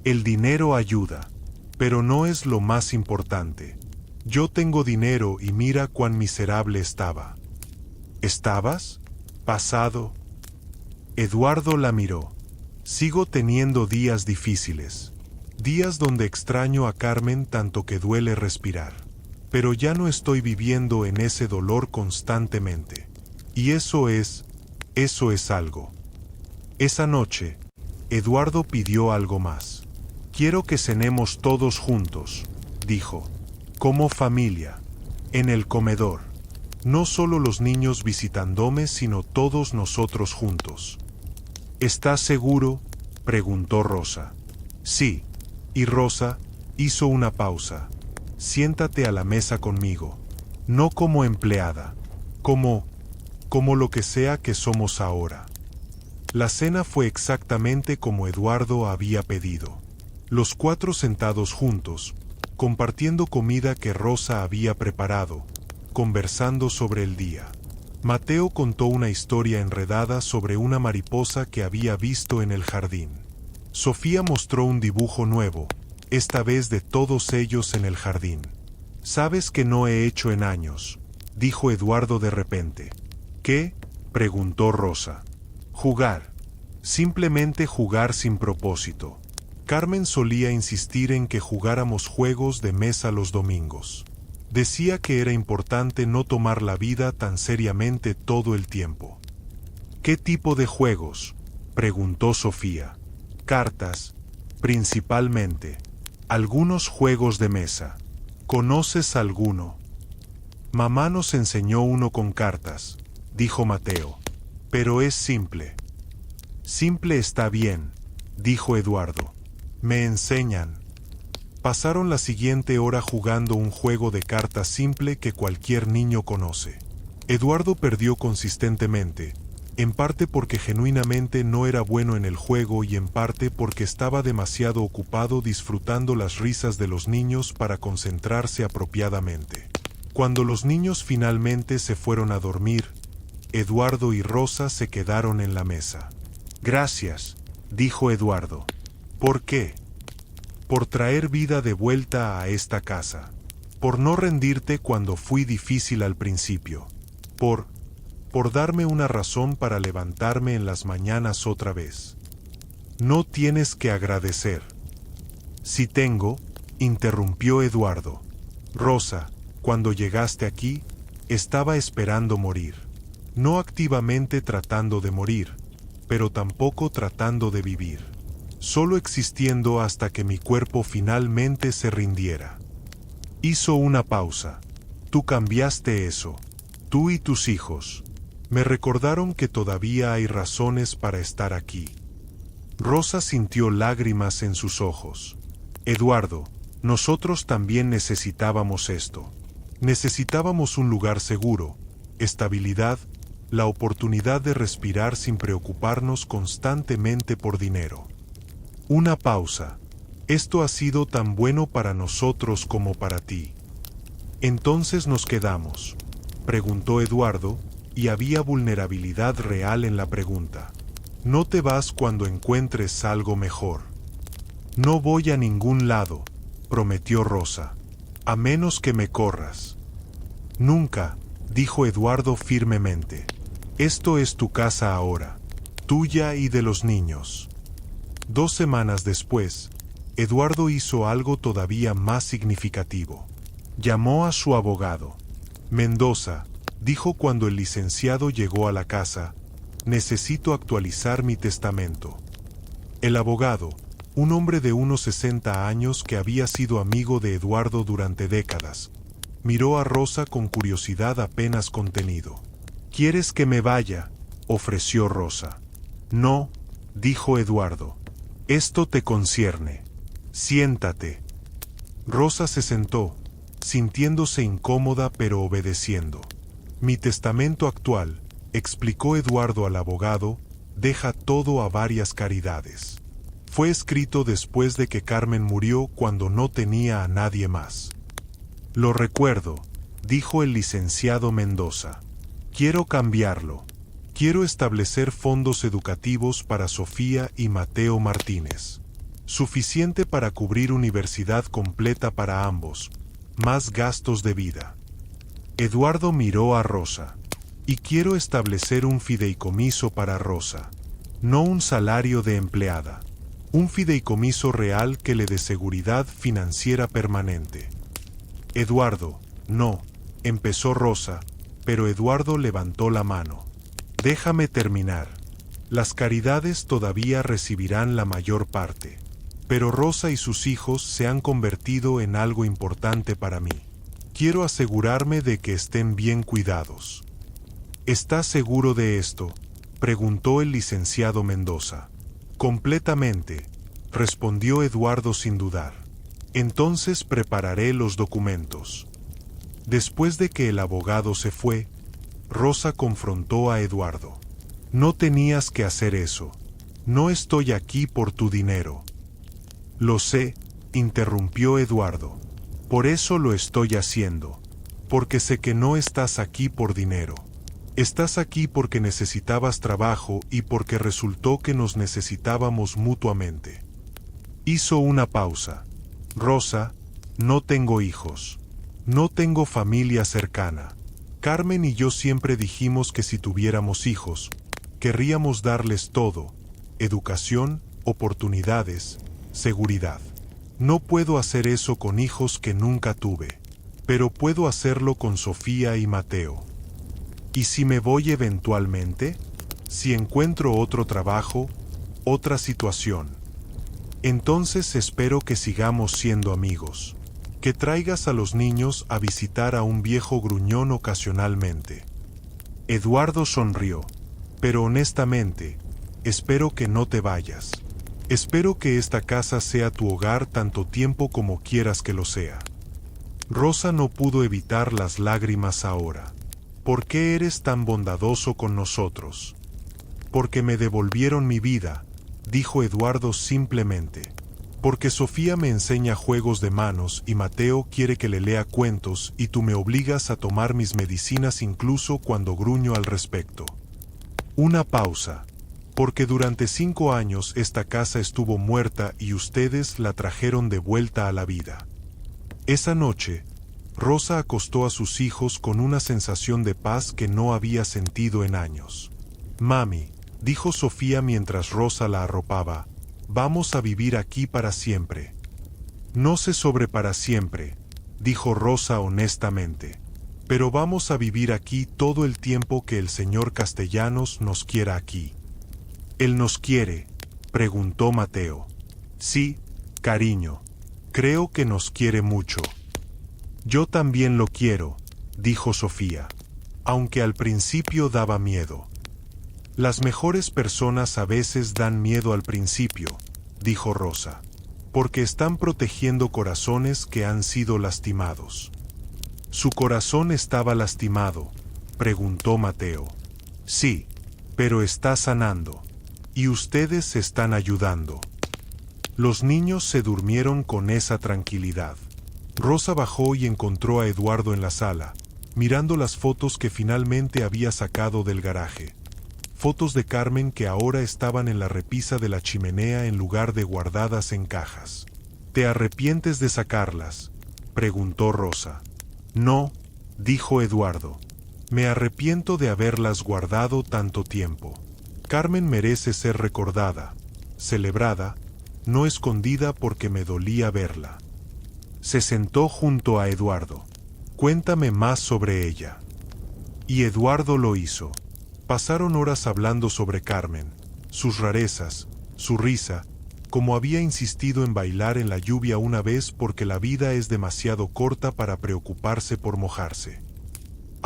El dinero ayuda, pero no es lo más importante. Yo tengo dinero y mira cuán miserable estaba. ¿Estabas? ¿Pasado? Eduardo la miró. Sigo teniendo días difíciles. Días donde extraño a Carmen tanto que duele respirar. Pero ya no estoy viviendo en ese dolor constantemente. Y eso es algo. Esa noche, Eduardo pidió algo más. Quiero que cenemos todos juntos, dijo. Como familia. En el comedor. No solo los niños visitándome, sino todos nosotros juntos. ¿Estás seguro?, preguntó Rosa. Sí. Y Rosa hizo una pausa. Siéntate a la mesa conmigo. No como empleada. Como lo que sea que somos ahora. La cena fue exactamente como Eduardo había pedido. Los cuatro sentados juntos, compartiendo comida que Rosa había preparado, conversando sobre el día. Mateo contó una historia enredada sobre una mariposa que había visto en el jardín. Sofía mostró un dibujo nuevo, esta vez de todos ellos en el jardín. «¿Sabes que no he hecho en años?», dijo Eduardo de repente. «¿Qué?», preguntó Rosa. «Jugar. Simplemente jugar sin propósito». Carmen solía insistir en que jugáramos juegos de mesa los domingos. Decía que era importante no tomar la vida tan seriamente todo el tiempo. «¿Qué tipo de juegos?», preguntó Sofía. «Cartas, principalmente. Algunos juegos de mesa. ¿Conoces alguno?». «Mamá nos enseñó uno con cartas», dijo Mateo. «Pero es simple». «Simple está bien», dijo Eduardo. «Me enseñan». Pasaron la siguiente hora jugando un juego de cartas simple que cualquier niño conoce. Eduardo perdió consistentemente, en parte porque genuinamente no era bueno en el juego y en parte porque estaba demasiado ocupado disfrutando las risas de los niños para concentrarse apropiadamente. Cuando los niños finalmente se fueron a dormir, Eduardo y Rosa se quedaron en la mesa. «Gracias», dijo Eduardo. «¿Por qué?». «Por traer vida de vuelta a esta casa. Por no rendirte cuando fui difícil al principio. Por darme una razón para levantarme en las mañanas otra vez». «No tienes que agradecer». «Sí tengo», interrumpió Eduardo. «Rosa, cuando llegaste aquí, estaba esperando morir. No activamente tratando de morir, pero tampoco tratando de vivir. Solo existiendo hasta que mi cuerpo finalmente se rindiera». Hizo una pausa. «Tú cambiaste eso. Tú y tus hijos. Me recordaron que todavía hay razones para estar aquí». Rosa sintió lágrimas en sus ojos. «Eduardo, nosotros también necesitábamos esto. Necesitábamos un lugar seguro, estabilidad, la oportunidad de respirar sin preocuparnos constantemente por dinero». Una pausa. «Esto ha sido tan bueno para nosotros como para ti». «¿Entonces nos quedamos?», preguntó Eduardo, y había vulnerabilidad real en la pregunta. «No te vas cuando encuentres algo mejor». «No voy a ningún lado», prometió Rosa. «A menos que me corras». «Nunca», dijo Eduardo firmemente. «Esto es tu casa ahora, tuya y de los niños». 2 semanas después, Eduardo hizo algo todavía más significativo. Llamó a su abogado. «Mendoza», dijo cuando el licenciado llegó a la casa, «necesito actualizar mi testamento». El abogado, un hombre de unos 60 años que había sido amigo de Eduardo durante décadas, miró a Rosa con curiosidad apenas contenido. «¿Quieres que me vaya?», ofreció Rosa. «No», dijo Eduardo. «Esto te concierne. Siéntate». Rosa se sentó, sintiéndose incómoda pero obedeciendo. «Mi testamento actual», explicó Eduardo al abogado, «deja todo a varias caridades. Fue escrito después de que Carmen murió cuando no tenía a nadie más. Lo recuerdo, dijo el licenciado Mendoza. Quiero cambiarlo. Quiero establecer fondos educativos para Sofía y Mateo Martínez. Suficiente para cubrir universidad completa para ambos, más gastos de vida. Eduardo miró a Rosa. Y quiero establecer un fideicomiso para Rosa. No un salario de empleada. Un fideicomiso real que le dé seguridad financiera permanente. Eduardo, no, empezó Rosa, pero Eduardo levantó la mano. Déjame terminar. Las caridades todavía recibirán la mayor parte. Pero Rosa y sus hijos se han convertido en algo importante para mí. Quiero asegurarme de que estén bien cuidados. ¿Estás seguro de esto?, preguntó el licenciado Mendoza. Completamente, respondió Eduardo sin dudar. Entonces prepararé los documentos. Después de que el abogado se fue, Rosa confrontó a Eduardo. No tenías que hacer eso. No estoy aquí por tu dinero. Lo sé, interrumpió Eduardo. Por eso lo estoy haciendo. Porque sé que no estás aquí por dinero. Estás aquí porque necesitabas trabajo y porque resultó que nos necesitábamos mutuamente. Hizo una pausa. Rosa, no tengo hijos. No tengo familia cercana. Carmen y yo siempre dijimos que si tuviéramos hijos, querríamos darles todo: educación, oportunidades, seguridad. No puedo hacer eso con hijos que nunca tuve, pero puedo hacerlo con Sofía y Mateo. ¿Y si me voy eventualmente? Si encuentro otro trabajo, otra situación. Entonces espero que sigamos siendo amigos. Que traigas a los niños a visitar a un viejo gruñón ocasionalmente. Eduardo sonrió. Pero honestamente, espero que no te vayas. Espero que esta casa sea tu hogar tanto tiempo como quieras que lo sea. Rosa no pudo evitar las lágrimas ahora. ¿Por qué eres tan bondadoso con nosotros? Porque me devolvieron mi vida, dijo Eduardo simplemente. Porque Sofía me enseña juegos de manos y Mateo quiere que le lea cuentos y tú me obligas a tomar mis medicinas incluso cuando gruño al respecto. Una pausa. Porque durante 5 años esta casa estuvo muerta y ustedes la trajeron de vuelta a la vida. Esa noche, Rosa acostó a sus hijos con una sensación de paz que no había sentido en años. Mami, dijo Sofía mientras Rosa la arropaba, vamos a vivir aquí para siempre. No sé sobre para siempre, dijo Rosa honestamente, pero vamos a vivir aquí todo el tiempo que el señor Castellanos nos quiera aquí. ¿Él nos quiere?, preguntó Mateo. Sí, cariño, creo que nos quiere mucho. Yo también lo quiero, dijo Sofía, aunque al principio daba miedo. Las mejores personas a veces dan miedo al principio, dijo Rosa, porque están protegiendo corazones que han sido lastimados. ¿Su corazón estaba lastimado?, preguntó Mateo. Sí, pero está sanando. Y ustedes se están ayudando. Los niños se durmieron con esa tranquilidad. Rosa bajó y encontró a Eduardo en la sala, mirando las fotos que finalmente había sacado del garaje. Fotos de Carmen que ahora estaban en la repisa de la chimenea en lugar de guardadas en cajas. ¿Te arrepientes de sacarlas?, preguntó Rosa. No, dijo Eduardo. Me arrepiento de haberlas guardado tanto tiempo. Carmen merece ser recordada, celebrada, no escondida porque me dolía verla. Se sentó junto a Eduardo. Cuéntame más sobre ella. Y Eduardo lo hizo. Pasaron horas hablando sobre Carmen, sus rarezas, su risa, como había insistido en bailar en la lluvia una vez porque la vida es demasiado corta para preocuparse por mojarse.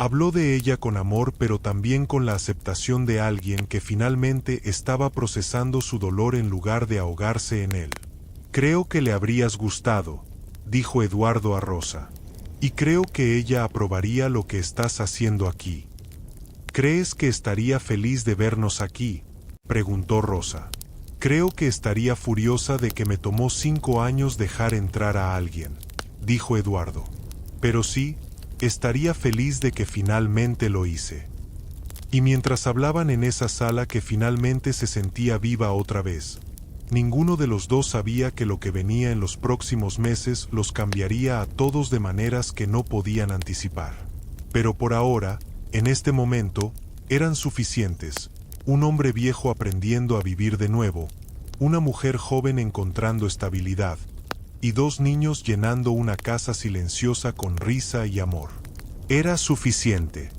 Habló de ella con amor pero también con la aceptación de alguien que finalmente estaba procesando su dolor en lugar de ahogarse en él. Creo que le habrías gustado, dijo Eduardo a Rosa. Y creo que ella aprobaría lo que estás haciendo aquí. ¿Crees que estaría feliz de vernos aquí?, preguntó Rosa. Creo que estaría furiosa de que me tomó 5 años dejar entrar a alguien, dijo Eduardo. Pero sí, estaría feliz de que finalmente lo hice. Y mientras hablaban en esa sala que finalmente se sentía viva otra vez, ninguno de los dos sabía que lo que venía en los próximos meses los cambiaría a todos de maneras que no podían anticipar. Pero por ahora, en este momento, eran suficientes: un hombre viejo aprendiendo a vivir de nuevo, una mujer joven encontrando estabilidad, y 2 niños llenando una casa silenciosa con risa y amor. Era suficiente,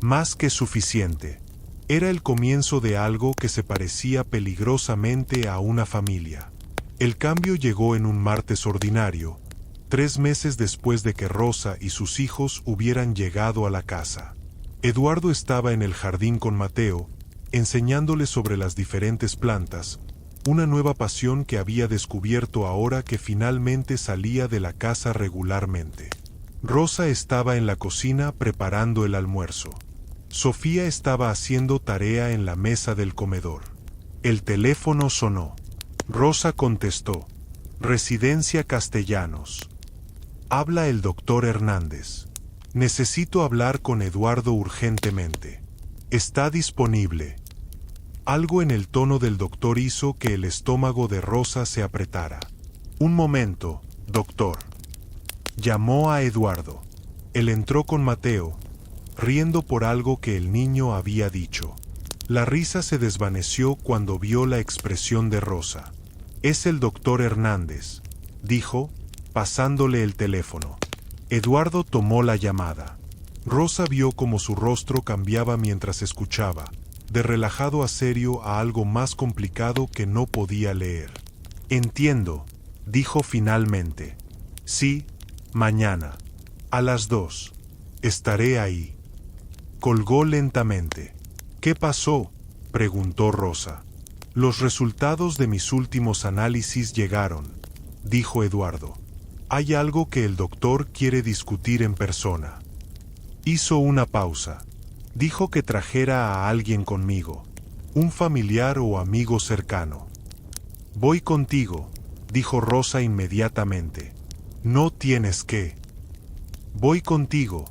más que suficiente. Era el comienzo de algo que se parecía peligrosamente a una familia. El cambio llegó en un martes ordinario, 3 meses después de que Rosa y sus hijos hubieran llegado a la casa. Eduardo estaba en el jardín con Mateo, enseñándole sobre las diferentes plantas, una nueva pasión que había descubierto ahora que finalmente salía de la casa regularmente. Rosa estaba en la cocina preparando el almuerzo. Sofía estaba haciendo tarea en la mesa del comedor. El teléfono sonó. Rosa contestó: Residencia Castellanos. Habla el doctor Hernández. Necesito hablar con Eduardo urgentemente. ¿Está disponible? Algo en el tono del doctor hizo que el estómago de Rosa se apretara. Un momento, doctor. Llamó a Eduardo. Él entró con Mateo, riendo por algo que el niño había dicho. La risa se desvaneció cuando vio la expresión de Rosa. Es el doctor Hernández, dijo, pasándole el teléfono. Eduardo tomó la llamada. Rosa vio cómo su rostro cambiaba mientras escuchaba, de relajado a serio a algo más complicado que no podía leer. Entiendo, dijo finalmente. Sí, mañana. A las 2. Estaré ahí. Colgó lentamente. ¿Qué pasó?, preguntó Rosa. Los resultados de mis últimos análisis llegaron, dijo Eduardo. Hay algo que el doctor quiere discutir en persona. Hizo una pausa. Dijo que trajera a alguien conmigo, un familiar o amigo cercano. Voy contigo, dijo Rosa inmediatamente. No tienes que. Voy contigo,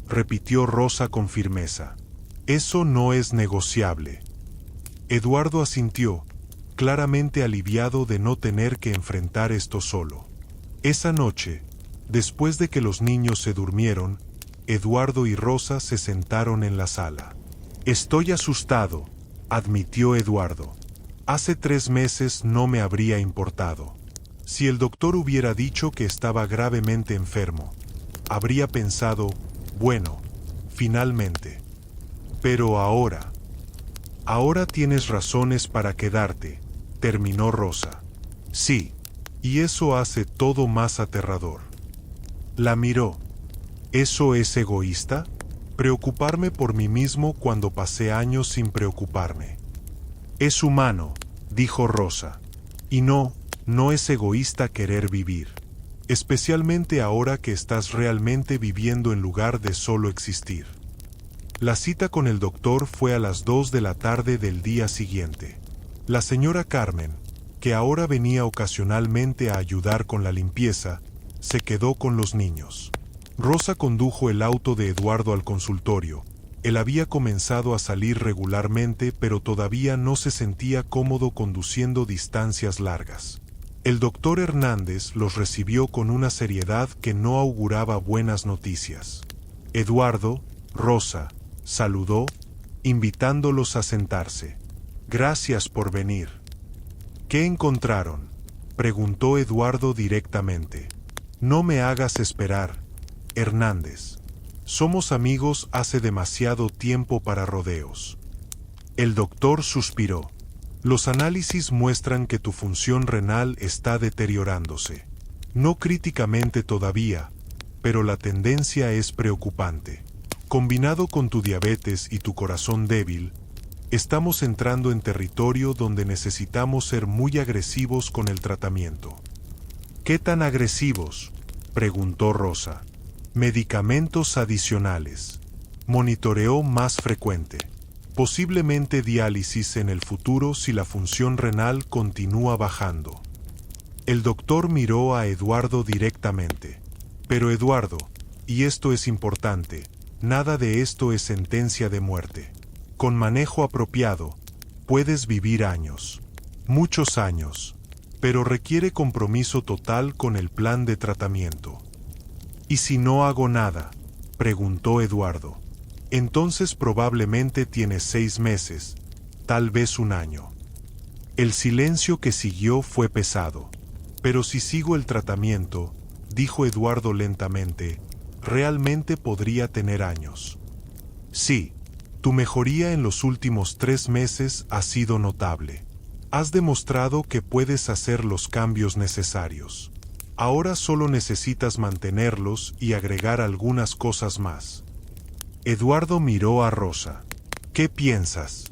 repitió Rosa con firmeza. Eso no es negociable. Eduardo asintió, claramente aliviado de no tener que enfrentar esto solo. Esa noche, después de que los niños se durmieron, Eduardo y Rosa se sentaron en la sala. Estoy asustado, admitió Eduardo. Hace 3 meses no me habría importado. Si el doctor hubiera dicho que estaba gravemente enfermo, habría pensado, bueno, finalmente. Pero ahora tienes razones para quedarte, terminó Rosa. Sí, y eso hace todo más aterrador. La miró. ¿Eso es egoísta? Preocuparme por mí mismo cuando pasé años sin preocuparme. Es humano, dijo Rosa. Y no es egoísta querer vivir. Especialmente ahora que estás realmente viviendo en lugar de solo existir. La cita con el doctor fue a las 2 de la tarde del día siguiente. La señora Carmen, que ahora venía ocasionalmente a ayudar con la limpieza, se quedó con los niños. Rosa condujo el auto de Eduardo al consultorio. Él había comenzado a salir regularmente, pero todavía no se sentía cómodo conduciendo distancias largas. El doctor Hernández los recibió con una seriedad que no auguraba buenas noticias. Eduardo, Rosa, saludó, invitándolos a sentarse. Gracias por venir. ¿Qué encontraron?, preguntó Eduardo directamente. No me hagas esperar, Hernández. Somos amigos hace demasiado tiempo para rodeos. El doctor suspiró. Los análisis muestran que tu función renal está deteriorándose. No críticamente todavía, pero la tendencia es preocupante. Combinado con tu diabetes y tu corazón débil, estamos entrando en territorio donde necesitamos ser muy agresivos con el tratamiento. ¿Qué tan agresivos?, preguntó Rosa. Medicamentos adicionales. Monitoreo más frecuente. Posiblemente diálisis en el futuro si la función renal continúa bajando. El doctor miró a Eduardo directamente. Pero Eduardo, y esto es importante, nada de esto es sentencia de muerte. Con manejo apropiado, puedes vivir años. Muchos años. Pero requiere compromiso total con el plan de tratamiento. ¿Y si no hago nada?, preguntó Eduardo. Entonces probablemente tienes 6 meses, tal vez un año. El silencio que siguió fue pesado. Pero si sigo el tratamiento, dijo Eduardo lentamente, realmente podría tener años. Sí, tu mejoría en los últimos 3 meses ha sido notable. Has demostrado que puedes hacer los cambios necesarios. Ahora solo necesitas mantenerlos y agregar algunas cosas más. Eduardo miró a Rosa. ¿Qué piensas?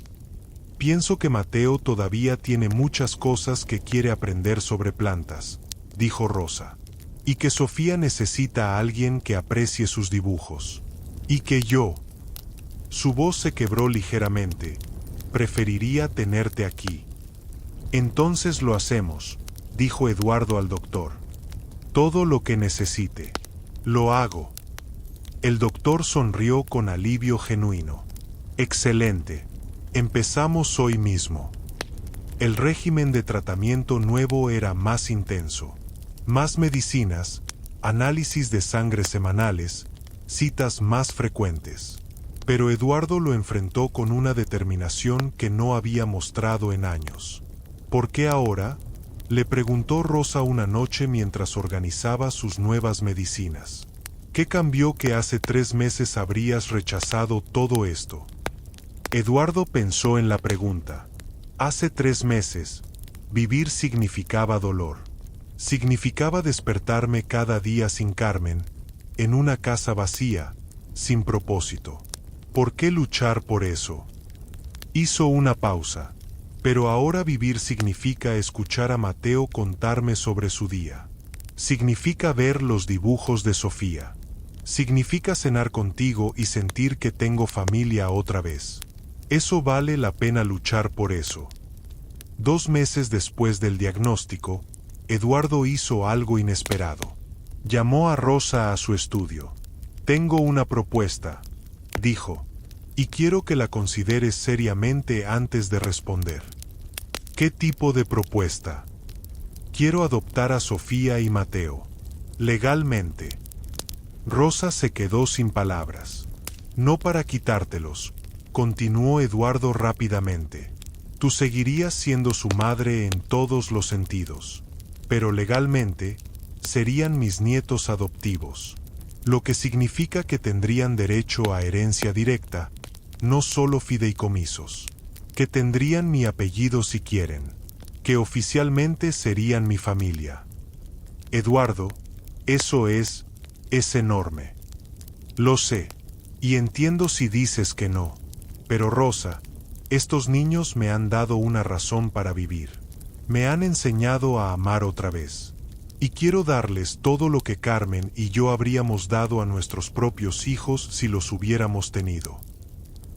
Pienso que Mateo todavía tiene muchas cosas que quiere aprender sobre plantas, dijo Rosa. Y que Sofía necesita a alguien que aprecie sus dibujos. Y que yo. Su voz se quebró ligeramente. Preferiría tenerte aquí. Entonces lo hacemos, dijo Eduardo al doctor. Todo lo que necesite. Lo hago. El doctor sonrió con alivio genuino. Excelente. Empezamos hoy mismo. El régimen de tratamiento nuevo era más intenso. Más medicinas, análisis de sangre semanales, citas más frecuentes. Pero Eduardo lo enfrentó con una determinación que no había mostrado en años. ¿Por qué ahora?, le preguntó Rosa una noche mientras organizaba sus nuevas medicinas. ¿Qué cambió que hace 3 meses habrías rechazado todo esto? Eduardo pensó en la pregunta. Hace 3 meses, vivir significaba dolor. Significaba despertarme cada día sin Carmen, en una casa vacía, sin propósito. ¿Por qué luchar por eso? Hizo una pausa. Pero ahora vivir significa escuchar a Mateo contarme sobre su día. Significa ver los dibujos de Sofía. Significa cenar contigo y sentir que tengo familia otra vez. Eso vale la pena luchar por eso. 2 meses después del diagnóstico, Eduardo hizo algo inesperado. Llamó a Rosa a su estudio. Tengo una propuesta, dijo, y quiero que la consideres seriamente antes de responder. ¿Qué tipo de propuesta? Quiero adoptar a Sofía y Mateo. Legalmente. Rosa se quedó sin palabras. No para quitártelos, continuó Eduardo rápidamente. Tú seguirías siendo su madre en todos los sentidos. Pero legalmente, serían mis nietos adoptivos. Lo que significa que tendrían derecho a herencia directa, no solo fideicomisos. Que tendrían mi apellido si quieren. Que oficialmente serían mi familia. Eduardo, eso es enorme. Lo sé, y entiendo si dices que no. Pero Rosa, estos niños me han dado una razón para vivir. Me han enseñado a amar otra vez. Y quiero darles todo lo que Carmen y yo habríamos dado a nuestros propios hijos si los hubiéramos tenido.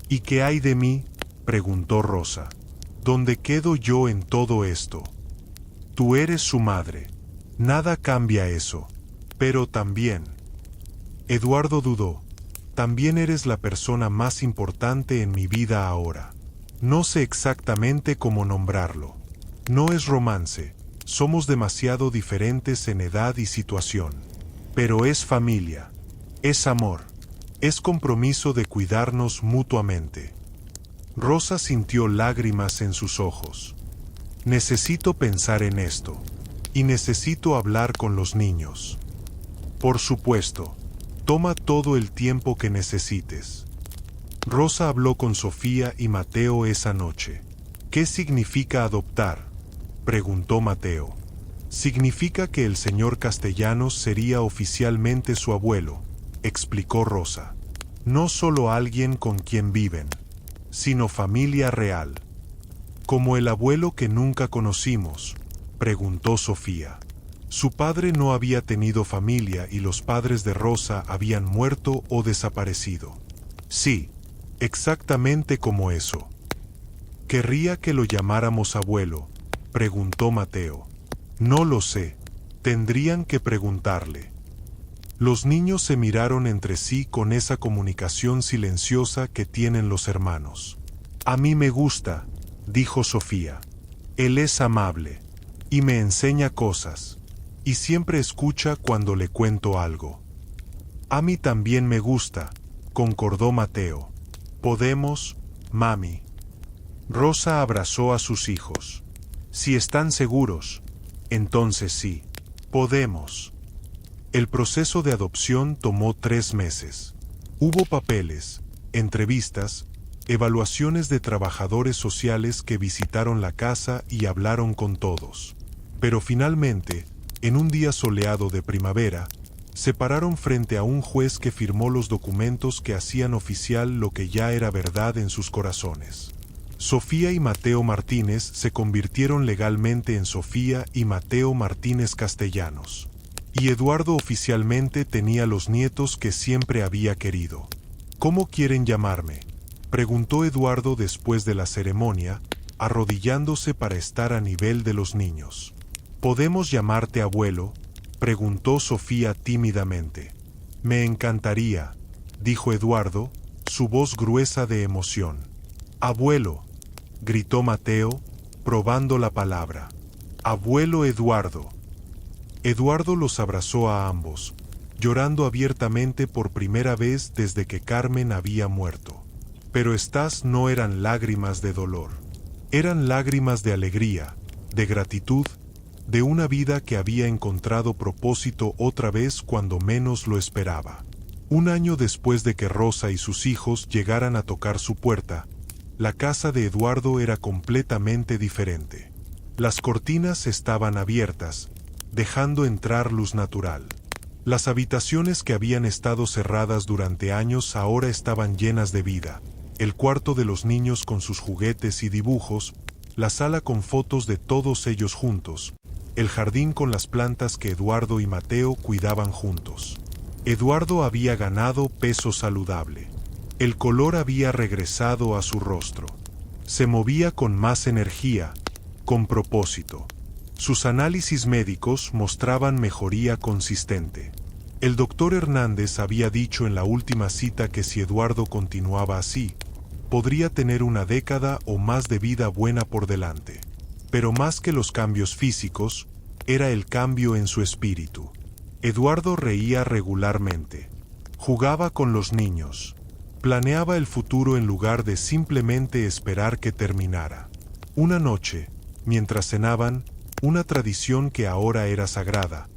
¿Y qué hay de mí?, preguntó Rosa. ¿Dónde quedo yo en todo esto? Tú eres su madre. Nada cambia eso. Pero también... Eduardo dudó. También eres la persona más importante en mi vida ahora. No sé exactamente cómo nombrarlo. No es romance. Somos demasiado diferentes en edad y situación. Pero es familia. Es amor. Es compromiso de cuidarnos mutuamente. Rosa sintió lágrimas en sus ojos. Necesito pensar en esto. Y necesito hablar con los niños. Por supuesto. Toma todo el tiempo que necesites. Rosa habló con Sofía y Mateo esa noche. ¿Qué significa adoptar?, preguntó Mateo. Significa que el señor Castellanos sería oficialmente su abuelo, explicó Rosa. No solo alguien con quien viven, sino familia real. ¿Como el abuelo que nunca conocimos?, preguntó Sofía. Su padre no había tenido familia y los padres de Rosa habían muerto o desaparecido. Sí, Exactamente como eso. ¿Querría que lo llamáramos abuelo?, preguntó Mateo. No lo sé. Tendrían que preguntarle. Los niños se miraron entre sí con esa comunicación silenciosa que tienen los hermanos. A mí me gusta, dijo Sofía. Él es amable. Y me enseña cosas. Y siempre escucha cuando le cuento algo. A mí también me gusta, concordó Mateo. Podemos, mami. Rosa abrazó a sus hijos. Si están seguros, entonces sí, podemos. El proceso de adopción tomó 3 meses. Hubo papeles, entrevistas, evaluaciones de trabajadores sociales que visitaron la casa y hablaron con todos. Pero finalmente, en un día soleado de primavera, se pararon frente a un juez que firmó los documentos que hacían oficial lo que ya era verdad en sus corazones. Sofía y Mateo Martínez se convirtieron legalmente en Sofía y Mateo Martínez Castellanos. Y Eduardo oficialmente tenía los nietos que siempre había querido. ¿Cómo quieren llamarme?, preguntó Eduardo después de la ceremonia, arrodillándose para estar a nivel de los niños. ¿Podemos llamarte abuelo?, preguntó Sofía tímidamente. Me encantaría, dijo Eduardo, su voz gruesa de emoción. Abuelo, gritó Mateo, probando la palabra. Abuelo Eduardo. Eduardo los abrazó a ambos, llorando abiertamente por primera vez desde que Carmen había muerto. Pero estas no eran lágrimas de dolor. Eran lágrimas de alegría, de gratitud, de una vida que había encontrado propósito otra vez cuando menos lo esperaba. Un año después de que Rosa y sus hijos llegaran a tocar su puerta, la casa de Eduardo era completamente diferente. Las cortinas estaban abiertas, dejando entrar luz natural. Las habitaciones que habían estado cerradas durante años ahora estaban llenas de vida. El cuarto de los niños con sus juguetes y dibujos, la sala con fotos de todos ellos juntos, el jardín con las plantas que Eduardo y Mateo cuidaban juntos. Eduardo había ganado peso saludable. El color había regresado a su rostro. Se movía con más energía, con propósito. Sus análisis médicos mostraban mejoría consistente. El doctor Hernández había dicho en la última cita que si Eduardo continuaba así, podría tener una década o más de vida buena por delante. Pero más que los cambios físicos, era el cambio en su espíritu. Eduardo reía regularmente. Jugaba con los niños. Planeaba el futuro en lugar de simplemente esperar que terminara. Una noche, mientras cenaban, una tradición que ahora era sagrada,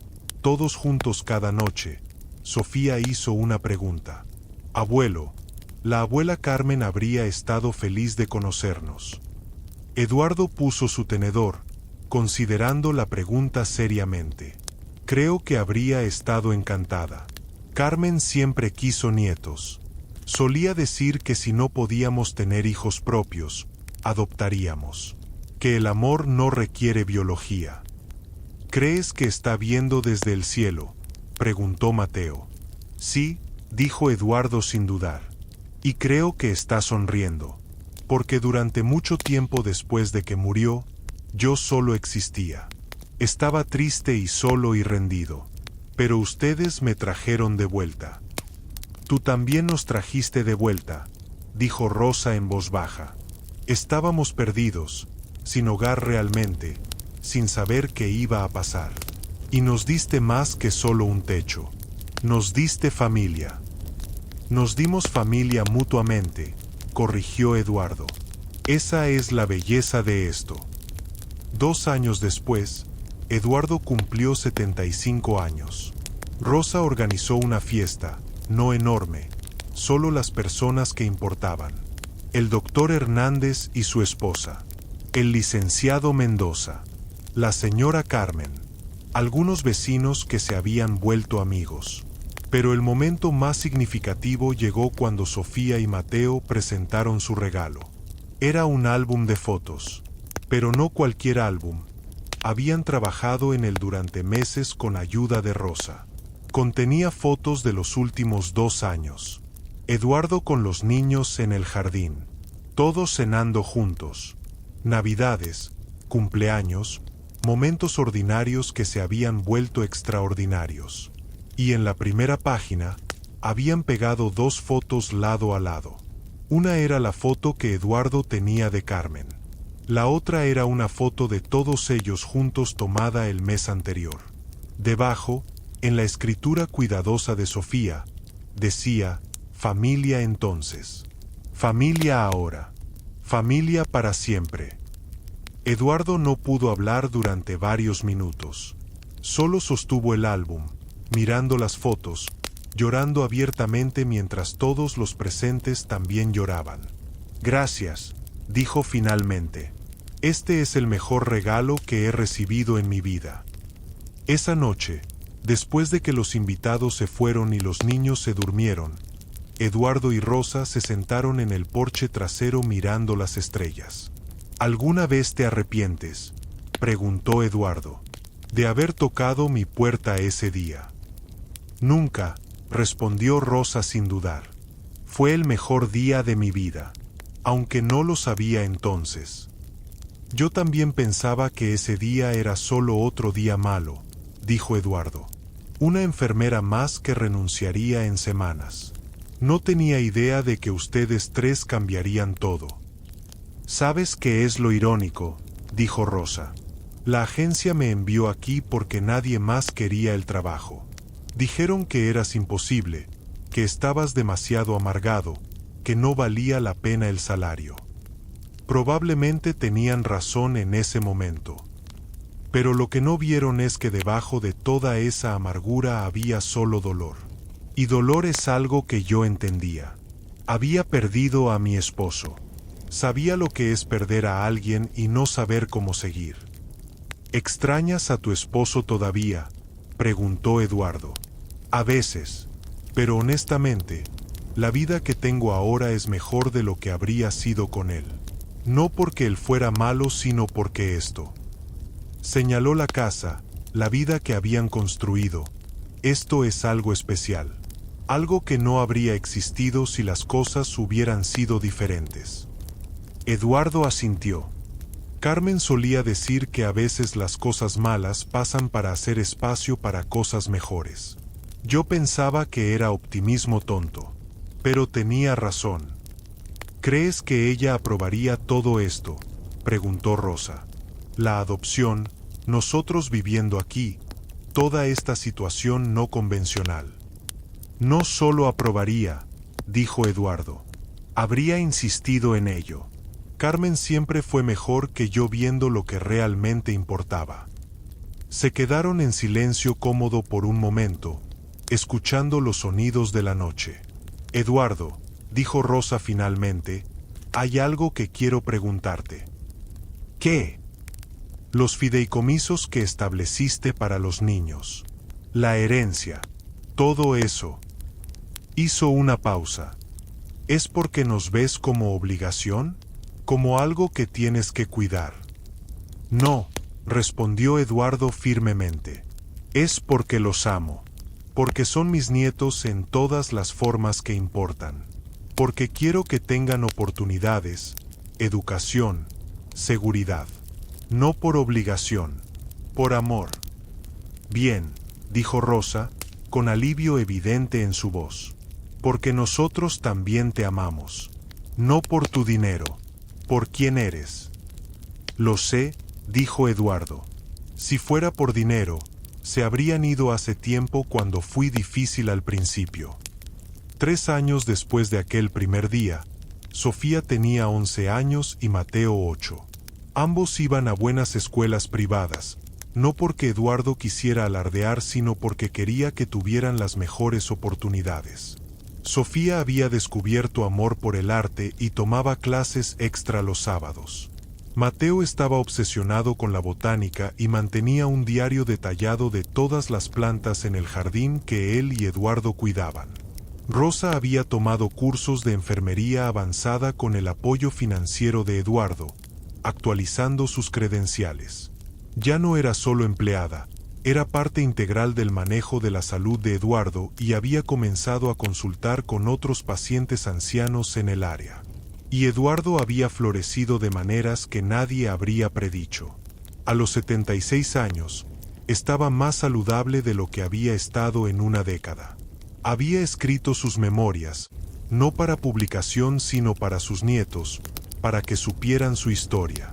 todos juntos cada noche, Sofía hizo una pregunta. Abuelo, la abuela Carmen habría estado feliz de conocernos. Eduardo puso su tenedor, considerando la pregunta seriamente. Creo que habría estado encantada. Carmen siempre quiso nietos. Solía decir que si no podíamos tener hijos propios, adoptaríamos. Que el amor no requiere biología. ¿Crees que está viendo desde el cielo?, preguntó Mateo. Sí, dijo Eduardo sin dudar. Y creo que está sonriendo. Porque durante mucho tiempo después de que murió, yo solo existía. Estaba triste y solo y rendido. Pero ustedes me trajeron de vuelta. Tú también nos trajiste de vuelta, dijo Rosa en voz baja. Estábamos perdidos, sin hogar realmente, sin saber qué iba a pasar. Y nos diste más que solo un techo. Nos diste familia. Nos dimos familia mutuamente, corrigió Eduardo. Esa es la belleza de esto. 2 años después, Eduardo cumplió 75 años. Rosa organizó una fiesta, no enorme, solo las personas que importaban. El doctor Hernández y su esposa. El licenciado Mendoza, la señora Carmen, algunos vecinos que se habían vuelto amigos. Pero el momento más significativo llegó cuando Sofía y Mateo presentaron su regalo. Era un álbum de fotos, pero no cualquier álbum. Habían trabajado en él durante meses con ayuda de Rosa. Contenía fotos de los últimos 2 años. Eduardo con los niños en el jardín. Todos cenando juntos. Navidades, cumpleaños, momentos ordinarios que se habían vuelto extraordinarios. Y en la primera página, habían pegado 2 fotos lado a lado. Una era la foto que Eduardo tenía de Carmen. La otra era una foto de todos ellos juntos tomada el mes anterior. Debajo, en la escritura cuidadosa de Sofía, decía, familia entonces. Familia ahora. Familia para siempre. Eduardo no pudo hablar durante varios minutos. Solo sostuvo el álbum, mirando las fotos, llorando abiertamente mientras todos los presentes también lloraban. Gracias, dijo finalmente. Este es el mejor regalo que he recibido en mi vida. Esa noche, después de que los invitados se fueron y los niños se durmieron, Eduardo y Rosa se sentaron en el porche trasero mirando las estrellas. ¿Alguna vez te arrepientes?, preguntó Eduardo, de haber tocado mi puerta ese día. Nunca, respondió Rosa sin dudar. Fue el mejor día de mi vida, aunque no lo sabía entonces. Yo también pensaba que ese día era solo otro día malo, dijo Eduardo. Una enfermera más que renunciaría en semanas. No tenía idea de que ustedes 3 cambiarían todo. ¿Sabes qué es lo irónico?, dijo Rosa. La agencia me envió aquí porque nadie más quería el trabajo. Dijeron que eras imposible, que estabas demasiado amargado, que no valía la pena el salario. Probablemente tenían razón en ese momento. Pero lo que no vieron es que debajo de toda esa amargura había solo dolor. Y dolor es algo que yo entendía. Había perdido a mi esposo. Sabía lo que es perder a alguien y no saber cómo seguir. ¿Extrañas a tu esposo todavía?, preguntó Eduardo. A veces, pero honestamente, la vida que tengo ahora es mejor de lo que habría sido con él. No porque él fuera malo, sino porque esto. Señaló la casa, la vida que habían construido. Esto es algo especial. Algo que no habría existido si las cosas hubieran sido diferentes. Eduardo asintió. Carmen solía decir que a veces las cosas malas pasan para hacer espacio para cosas mejores. Yo pensaba que era optimismo tonto, pero tenía razón. ¿Crees que ella aprobaría todo esto?, preguntó Rosa. La adopción, nosotros viviendo aquí, toda esta situación no convencional. No solo aprobaría, dijo Eduardo. Habría insistido en ello. Carmen siempre fue mejor que yo viendo lo que realmente importaba. Se quedaron en silencio cómodo por un momento, escuchando los sonidos de la noche. Eduardo, dijo Rosa finalmente, hay algo que quiero preguntarte. ¿Qué? Los fideicomisos que estableciste para los niños. La herencia. Todo eso. Hizo una pausa. ¿Es porque nos ves como obligación? ¿Como algo que tienes que cuidar? No, respondió Eduardo firmemente. Es porque los amo. Porque son mis nietos en todas las formas que importan. Porque quiero que tengan oportunidades, educación, seguridad. No por obligación, por amor. Bien, dijo Rosa, con alivio evidente en su voz. Porque nosotros también te amamos. No por tu dinero, por quién eres. Lo sé, dijo Eduardo. Si fuera por dinero, se habrían ido hace tiempo cuando fui difícil al principio. 3 años después de aquel primer día, Sofía tenía 11 años y Mateo 8. Ambos iban a buenas escuelas privadas, no porque Eduardo quisiera alardear, sino porque quería que tuvieran las mejores oportunidades. Sofía había descubierto amor por el arte y tomaba clases extra los sábados. Mateo estaba obsesionado con la botánica y mantenía un diario detallado de todas las plantas en el jardín que él y Eduardo cuidaban. Rosa había tomado cursos de enfermería avanzada con el apoyo financiero de Eduardo, actualizando sus credenciales. Ya no era solo empleada, Era parte integral del manejo de la salud de Eduardo y había comenzado a consultar con otros pacientes ancianos en el área. Y Eduardo había florecido de maneras que nadie habría predicho. A los 76 años, estaba más saludable de lo que había estado en una década. Había escrito sus memorias, no para publicación sino para sus nietos, para que supieran su historia.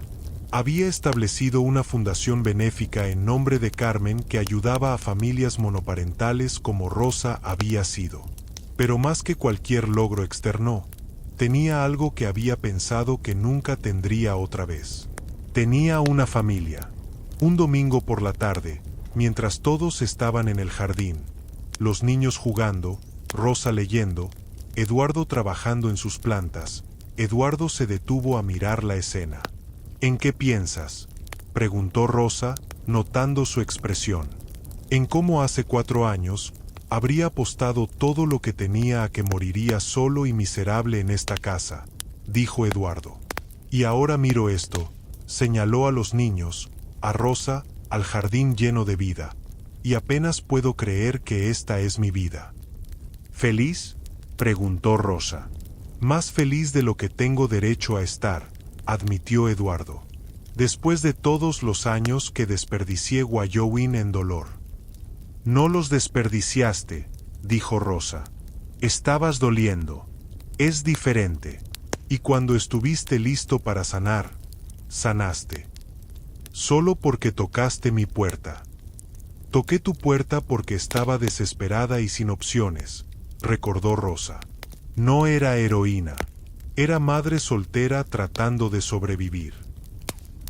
Había establecido una fundación benéfica en nombre de Carmen que ayudaba a familias monoparentales como Rosa había sido. Pero más que cualquier logro externo, tenía algo que había pensado que nunca tendría otra vez. Tenía una familia. Un domingo por la tarde, mientras todos estaban en el jardín, los niños jugando, Rosa leyendo, Eduardo trabajando en sus plantas, Eduardo se detuvo a mirar la escena. ¿En qué piensas?, preguntó Rosa, notando su expresión. En cómo hace 4 años, habría apostado todo lo que tenía a que moriría solo y miserable en esta casa, dijo Eduardo. Y ahora miro esto, señaló a los niños, a Rosa, al jardín lleno de vida, y apenas puedo creer que esta es mi vida. ¿Feliz?, preguntó Rosa. Más feliz de lo que tengo derecho a estar, admitió Eduardo. Después de todos los años que desperdicié Wyoming en dolor. No los desperdiciaste, dijo Rosa. Estabas doliendo. Es diferente. Y cuando estuviste listo para sanar, sanaste. Solo porque tocaste mi puerta. Toqué tu puerta porque estaba desesperada y sin opciones, recordó Rosa. No era heroína. Era madre soltera tratando de sobrevivir.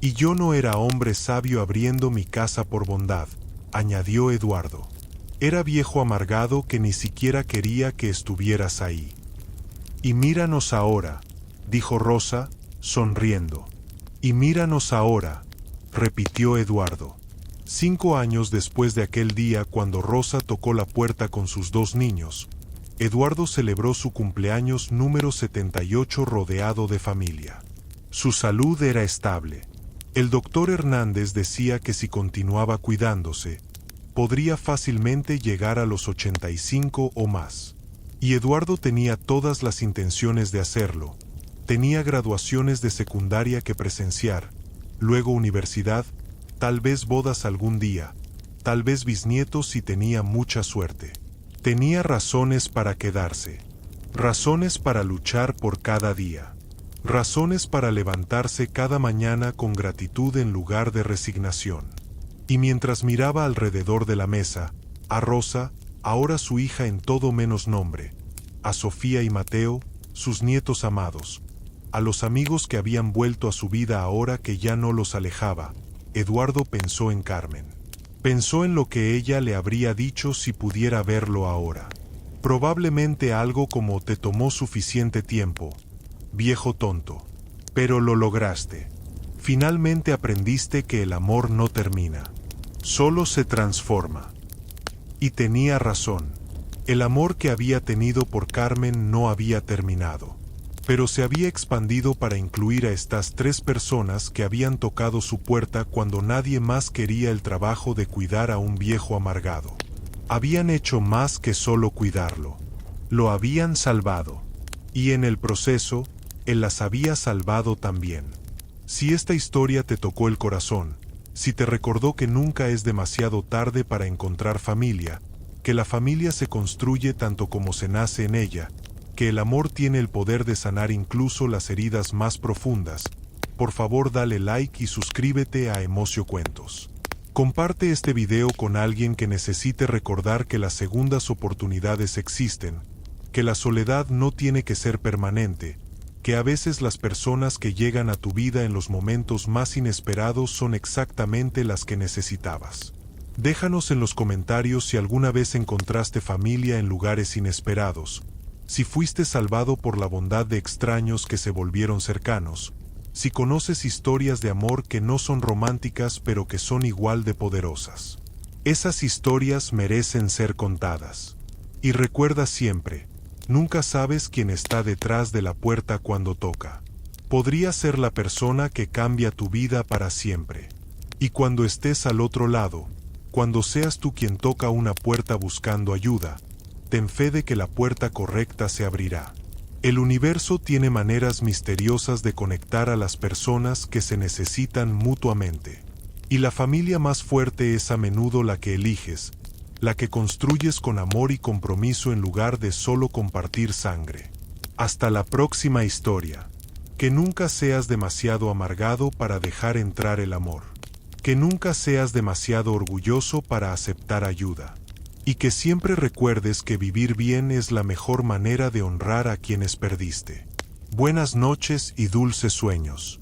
Y yo no era hombre sabio abriendo mi casa por bondad, añadió Eduardo. Era viejo amargado que ni siquiera quería que estuvieras ahí. Y míranos ahora, dijo Rosa, sonriendo. Y míranos ahora, repitió Eduardo. 5 años después de aquel día cuando Rosa tocó la puerta con sus 2 niños, Eduardo celebró su cumpleaños número 78 rodeado de familia. Su salud era estable. El doctor Hernández decía que si continuaba cuidándose, podría fácilmente llegar a los 85 o más. Y Eduardo tenía todas las intenciones de hacerlo. Tenía graduaciones de secundaria que presenciar, luego universidad, tal vez bodas algún día, tal vez bisnietos si tenía mucha suerte. Tenía razones para quedarse, razones para luchar por cada día, razones para levantarse cada mañana con gratitud en lugar de resignación. Y mientras miraba alrededor de la mesa, a Rosa, ahora su hija en todo menos nombre, a Sofía y Mateo, sus nietos amados, a los amigos que habían vuelto a su vida ahora que ya no los alejaba, Eduardo pensó en Carmen. Pensó en lo que ella le habría dicho si pudiera verlo ahora. Probablemente algo como te tomó suficiente tiempo, viejo tonto. Pero lo lograste. Finalmente aprendiste que el amor no termina. Solo se transforma. Y tenía razón. El amor que había tenido por Carmen no había terminado. Pero se había expandido para incluir a estas 3 personas que habían tocado su puerta cuando nadie más quería el trabajo de cuidar a un viejo amargado. Habían hecho más que solo cuidarlo. Lo habían salvado. Y en el proceso, él las había salvado también. Si esta historia te tocó el corazón, si te recordó que nunca es demasiado tarde para encontrar familia, que la familia se construye tanto como se nace en ella, que el amor tiene el poder de sanar incluso las heridas más profundas, por favor dale like y suscríbete a Emocio Cuentos. Comparte este video con alguien que necesite recordar que las segundas oportunidades existen, que la soledad no tiene que ser permanente, que a veces las personas que llegan a tu vida en los momentos más inesperados son exactamente las que necesitabas. Déjanos en los comentarios si alguna vez encontraste familia en lugares inesperados, si fuiste salvado por la bondad de extraños que se volvieron cercanos, si conoces historias de amor que no son románticas pero que son igual de poderosas. Esas historias merecen ser contadas. Y recuerda siempre, nunca sabes quién está detrás de la puerta cuando toca. Podría ser la persona que cambia tu vida para siempre. Y cuando estés al otro lado, Cuando seas tú quien toca una puerta buscando ayuda, ten fe de que la puerta correcta se abrirá. El universo tiene maneras misteriosas de conectar a las personas que se necesitan mutuamente. Y la familia más fuerte es a menudo la que eliges, la que construyes con amor y compromiso en lugar de solo compartir sangre. Hasta la próxima historia. Que nunca seas demasiado amargado para dejar entrar el amor. Que nunca seas demasiado orgulloso para aceptar ayuda. Y que siempre recuerdes que vivir bien es la mejor manera de honrar a quienes perdiste. Buenas noches y dulces sueños.